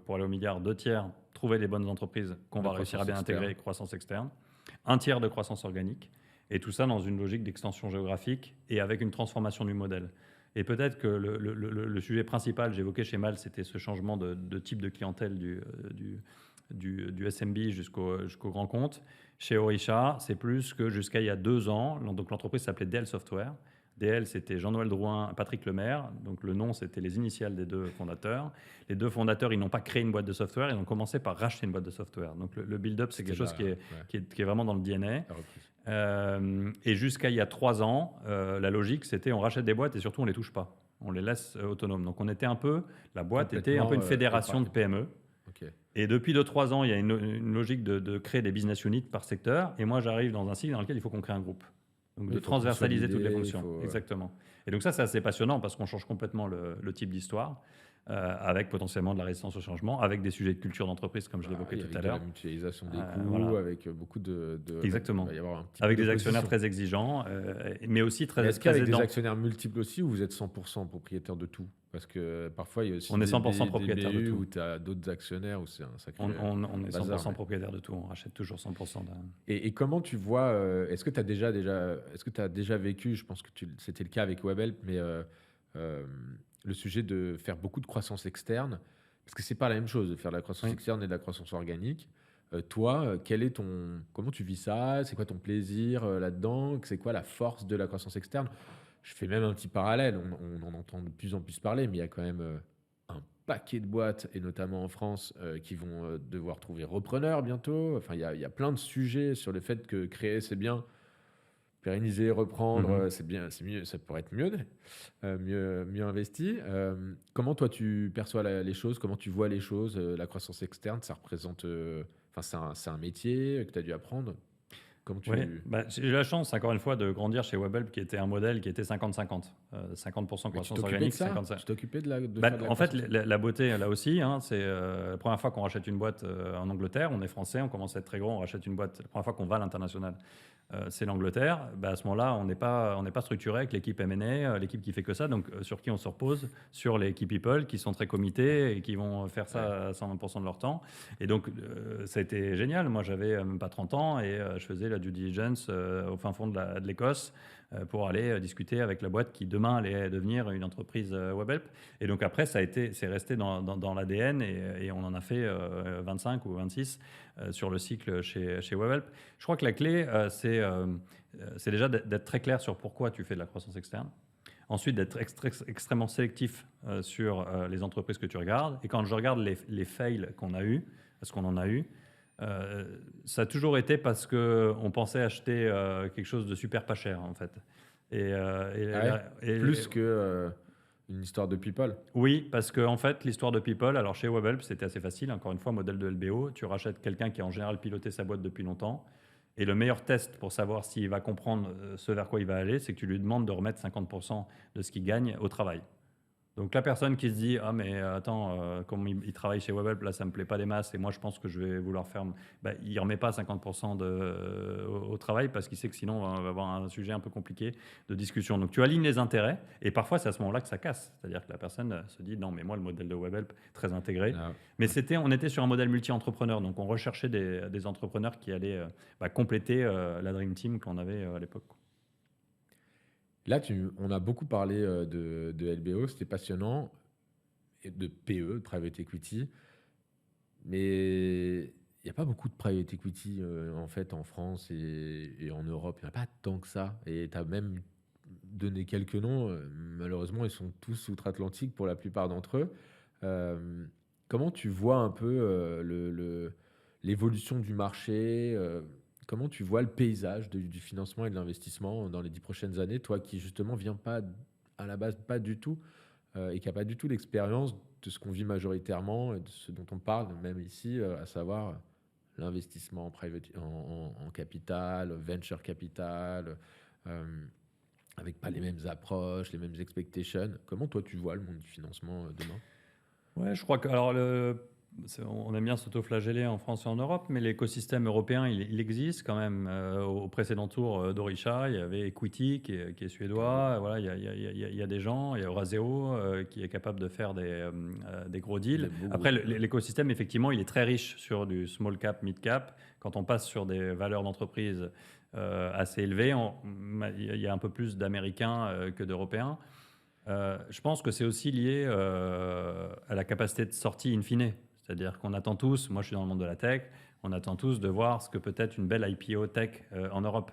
pour aller au milliard, 2 tiers trouver les bonnes entreprises qu'on va réussir à bien intégrer, croissance externe, 1 tiers de croissance organique, et tout ça dans une logique d'extension géographique et avec une transformation du modèle. Et peut-être que le sujet principal, j'évoquais chez Malte, c'était ce changement de type de clientèle du SMB jusqu'au grand compte. Chez Orisha, c'est plus que jusqu'à il y a 2 ans. Donc l'entreprise s'appelait DL Software. DL, c'était Jean-Noël Drouin, Patrick Lemaire. Donc le nom, c'était les initiales des 2 fondateurs. Les 2 fondateurs, ils n'ont pas créé une boîte de software, ils ont commencé par racheter une boîte de software. Donc le build-up, c'est quelque chose qui est vraiment dans le DNA. Et jusqu'à il y a 3 ans, la logique, c'était on rachète des boîtes et surtout on les touche pas. On les laisse autonomes. Donc la boîte était un peu une fédération de PME. Okay. Et depuis 2-3 ans, il y a une logique de créer des business units par secteur. Et moi, j'arrive dans un cycle dans lequel il faut qu'on crée un groupe. Donc de transversaliser toutes les fonctions. Exactement. Et donc ça, c'est assez passionnant parce qu'on change complètement le type d'histoire. avec potentiellement de la résistance au changement, avec des sujets de culture d'entreprise, comme je l'évoquais Avec tout à de la l'heure. mutualisation des coûts, Voilà, avec beaucoup il exactement. va y avoir un petit peu Avec des actionnaires d'opposition. très exigeants, mais aussi Mais très, est-ce très qu'avec des aidants. actionnaires multiples aussi, ou vous êtes 100% propriétaire de tout? Parce que parfois, il y a aussi On est 100% des propriétaire de BU tout. où tu as d'autres actionnaires, où c'est un sacré On est bazar. 100% propriétaire de tout. On rachète toujours 100% de... Et comment tu vois, est-ce que tu as est-ce que tu déjà vécu, je pense que c'était le cas avec Webhelp, mais euh, le sujet de faire beaucoup de croissance externe, parce que c'est pas la même chose de faire de la croissance Oui. externe et de la croissance organique. Toi, comment tu vis ça? C'est quoi ton plaisir là-dedans? C'est quoi la force de la croissance externe? Je fais même un petit parallèle, on en entend de plus en plus parler, mais il y a quand même un paquet de boîtes, et notamment en France, qui vont devoir trouver repreneurs bientôt. Enfin, il y a plein de sujets sur le fait que créer, c'est bien, pérenniser, reprendre, Mhm. c'est bien, c'est mieux, ça pourrait être mieux, mieux investi. Comment toi tu perçois les choses? Comment tu vois les choses? La croissance externe, ça représente, enfin, c'est un métier que tu as dû apprendre. Comment Oui, tu... bah, j'ai eu la chance, encore une fois, de grandir chez Webhelp, qui était un modèle qui était 50-50. 50% Mais tu croissance t'occupais de organique, ça? 50... Tu t'occupais de Bah, faire de la en fait, croissance? la beauté, là aussi, hein, c'est la première fois qu'on rachète une boîte en Angleterre. On est français, on commence à être très gros, on rachète une boîte. La première fois qu'on va à l'international, c'est l'Angleterre. Bah, à ce moment-là, on n'est pas structuré avec l'équipe M&A, l'équipe qui fait que ça. Donc, sur qui on se repose? Sur les key people qui sont très comités et qui vont faire Ouais. ça à 120% de leur temps. Et donc, ça a été génial. Moi, j'avais même pas 30 ans et je faisais la due diligence au fin fond de l'Écosse pour aller discuter avec la boîte qui demain allait devenir une entreprise Webhelp. Et donc après, c'est resté dans l'ADN et on en a fait 25 ou 26 sur le cycle chez Webhelp. Je crois que la clé, c'est déjà d'être très clair sur pourquoi tu fais de la croissance externe. Ensuite, d'être extrêmement sélectif sur les entreprises que tu regardes. Et quand je regarde les fails qu'on a eus, parce qu'on en a eu, ça a toujours été parce qu'on pensait acheter quelque chose de super pas cher, en fait. Ah ouais? Plus que une histoire de people. Oui, parce que en fait, l'histoire de People, alors chez Webhelp, c'était assez facile. Encore une fois, modèle de LBO, tu rachètes quelqu'un qui a en général piloté sa boîte depuis longtemps. Et le meilleur test pour savoir s'il va comprendre ce vers quoi il va aller, c'est que tu lui demandes de remettre 50% de ce qu'il gagne au travail. Donc la personne qui se dit ah mais attends comme il travaille chez Webhelp là ça me plaît pas des masses et moi je pense que je vais vouloir faire bah, il remet pas 50% au travail parce qu'il sait que sinon on va avoir un sujet un peu compliqué de discussion. Donc tu alignes les intérêts et parfois c'est à ce moment-là que ça casse, c'est-à-dire que la personne se dit non mais moi le modèle de Webhelp très intégré, Ah, mais on était sur un modèle multi-entrepreneur donc on recherchait des entrepreneurs qui allaient compléter la Dream Team qu'on avait à l'époque. là, on a beaucoup parlé de LBO, c'était passionnant, et de PE, de private equity, mais il n'y a pas beaucoup de private equity en fait en France et en Europe. Il n'y en a pas tant que ça. Et tu as même donné quelques noms. Malheureusement, ils sont tous outre-Atlantique pour la plupart d'entre eux. Euh, Comment tu vois un peu l'évolution du marché? Comment tu vois le paysage du financement et de l'investissement dans les 10 prochaines années, toi qui justement viens pas à la base pas du tout et qui n'a pas du tout l'expérience de ce qu'on vit majoritairement et de ce dont on parle même ici, à savoir l'investissement en capital, venture capital, euh, avec pas les mêmes approches, les mêmes expectations. Comment toi tu vois le monde du financement demain? Ouais, je crois que alors on aime bien s'autoflageller en France et en Europe, mais l'écosystème européen, il existe quand même. Au précédent tour d'Orisha, il y avait Equity qui est suédois. Voilà, il y a des gens. Il y a Euraseo qui est capable de faire des gros deals. Des beaux Après, groupes. l'écosystème, effectivement, il est très riche sur du small cap, mid cap. Quand on passe sur des valeurs d'entreprise assez élevées, il y a un peu plus d'Américains que d'Européens. Je pense que c'est aussi lié à la capacité de sortie in fine. C'est-à-dire qu'on attend tous, moi je suis dans le monde de la tech, on attend tous de voir ce que peut être une belle IPO tech en Europe.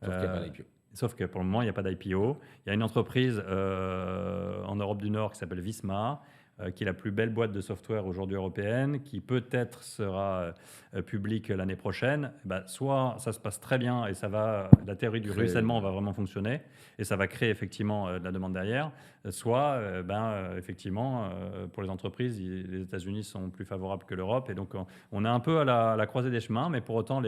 Sauf qu'il n'y a pas Euh, d'IPO. Sauf que pour le moment, il n'y a pas d'IPO. Il y a une entreprise en Europe du Nord qui s'appelle Visma, qui est la plus belle boîte de software aujourd'hui européenne, qui peut-être sera publique l'année prochaine. Bah, soit ça se passe très bien et la théorie du Très... ruissellement va vraiment fonctionner et ça va créer effectivement de la demande derrière. Soit, effectivement, pour les entreprises, les États-Unis sont plus favorables que l'Europe et donc on est un peu à la croisée des chemins, mais pour autant,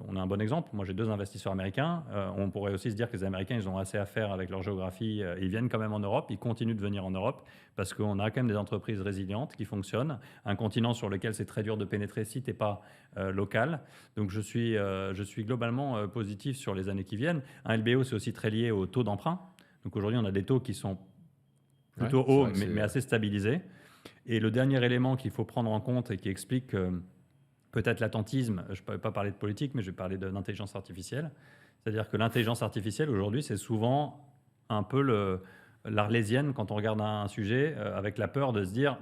on a un bon exemple. Moi, j'ai 2 investisseurs américains. On pourrait aussi se dire que les Américains, ils ont assez à faire avec leur géographie. Ils viennent quand même en Europe. Ils continuent de venir en Europe parce qu'on a quand même même des entreprises résilientes qui fonctionnent, un continent sur lequel c'est très dur de pénétrer si tu n'es pas local. Donc je suis globalement positif sur les années qui viennent. Un LBO, c'est aussi très lié au taux d'emprunt. Donc aujourd'hui, on a des taux qui sont plutôt c'est hauts, vrai que mais assez stabilisés. Et le dernier élément qu'il faut prendre en compte et qui explique peut-être l'attentisme, je ne peux pas parler de politique, mais je vais parler d'intelligence artificielle. C'est-à-dire que l'intelligence artificielle, aujourd'hui, c'est souvent un peu l'arlésienne quand on regarde un sujet, avec la peur de se dire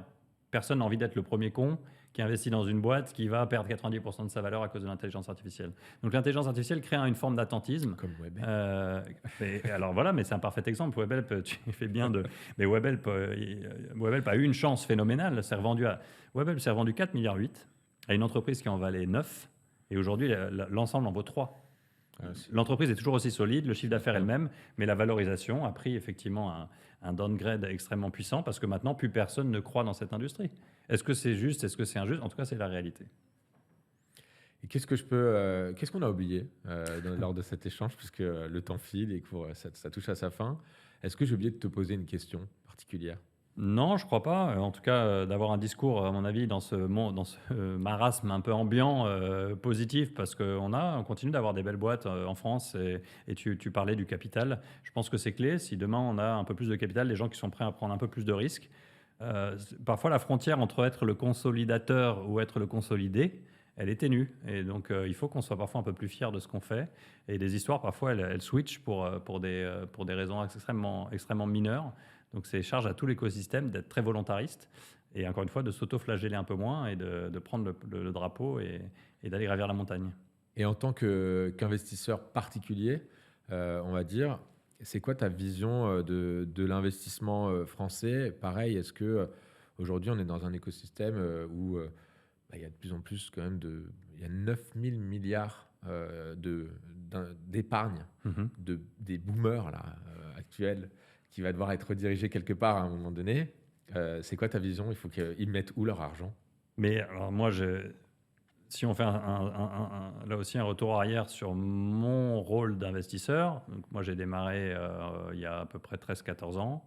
personne n'a envie d'être le premier con qui investit dans une boîte qui va perdre 90% de sa valeur à cause de l'intelligence artificielle. Donc l'intelligence artificielle crée une forme d'attentisme. Comme Webhelp. Alors voilà, mais c'est un parfait exemple. Webhelp, tu fais bien de... Mais Webhelp a eu une chance phénoménale. Webhelp s'est revendu 4,8 milliards à une entreprise qui en valait 9. Et aujourd'hui, l'ensemble en vaut 3. L'entreprise est toujours aussi solide, le chiffre d'affaires est le même, mais la valorisation a pris effectivement un downgrade extrêmement puissant parce que maintenant, plus personne ne croit dans cette industrie. Est-ce que c'est juste? Est-ce que c'est injuste? En tout cas, c'est la réalité. Et qu'est-ce qu'on a oublié lors de cet échange, puisque le temps file et que ça touche à sa fin? Est-ce que j'ai oublié de te poser une question particulière? Non, je crois pas. En tout cas, d'avoir un discours, à mon avis, dans ce marasme un peu ambiant, positif, parce on continue d'avoir des belles boîtes en France, et tu parlais du capital. Je pense que c'est clé. Si demain on a un peu plus de capital, les gens qui sont prêts à prendre un peu plus de risques. Parfois, la frontière entre être le consolidateur ou être le consolidé, elle est ténue. Et donc, il faut qu'on soit parfois un peu plus fier de ce qu'on fait. Et les histoires, parfois, elles switchent pour des raisons extrêmement mineures. Donc, c'est charge à tout l'écosystème d'être très volontariste et encore une fois de s'auto-flageller un peu moins et de prendre le drapeau et d'aller gravir la montagne. Et en tant qu'investisseur particulier, on va dire, c'est quoi ta vision de l'investissement français? Pareil, est-ce que aujourd'hui on est dans un écosystème où il y a de plus en plus quand même il y a 9 000 milliards d'épargne des boomers là, actuels qui va devoir être redirigé quelque part à un moment donné. C'est quoi ta vision? Il faut qu'ils mettent où leur argent? Mais alors moi, si on fait là aussi un retour arrière sur mon rôle d'investisseur, donc moi j'ai démarré il y a à peu près 13-14 ans.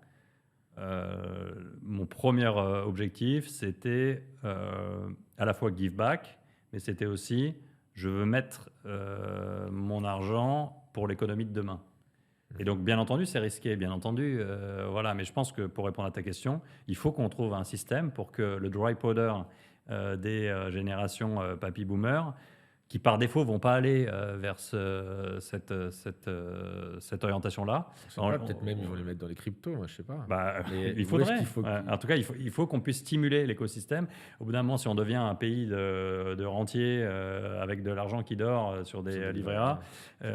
Mon premier objectif, c'était à la fois give back, mais c'était aussi je veux mettre mon argent pour l'économie de demain. Et donc, bien entendu, c'est risqué, bien entendu. Voilà. Mais je pense que pour répondre à ta question, il faut qu'on trouve un système pour que le dry powder des générations papy boomer, qui par défaut vont pas aller vers cette orientation-là. Peut-être même ils vont les mettre dans les cryptos, moi, je sais pas. Il faudrait. En tout cas, il faut qu'on puisse stimuler l'écosystème. Au bout d'un moment, si on devient un pays de rentiers avec de l'argent qui dort sur des livrets A,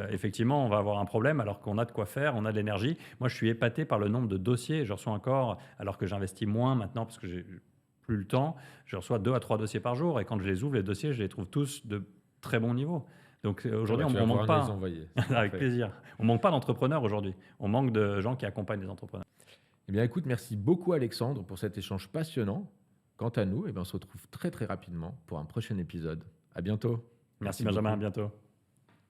effectivement, on va avoir un problème alors qu'on a de quoi faire, on a de l'énergie. Moi, je suis épaté par le nombre de dossiers. Je reçois encore, alors que j'investis moins maintenant parce que j'ai plus le temps, je reçois 2 à 3 dossiers par jour. Et quand je les ouvre, les dossiers, je les trouve tous de très bon niveau. Donc aujourd'hui, on ne manque pas. Avec plaisir. On ne manque pas d'entrepreneurs aujourd'hui. On manque de gens qui accompagnent les entrepreneurs. Eh bien, écoute, merci beaucoup Alexandre pour cet échange passionnant. Quant à nous, on se retrouve très très rapidement pour un prochain épisode. À bientôt. Merci Benjamin, à bientôt.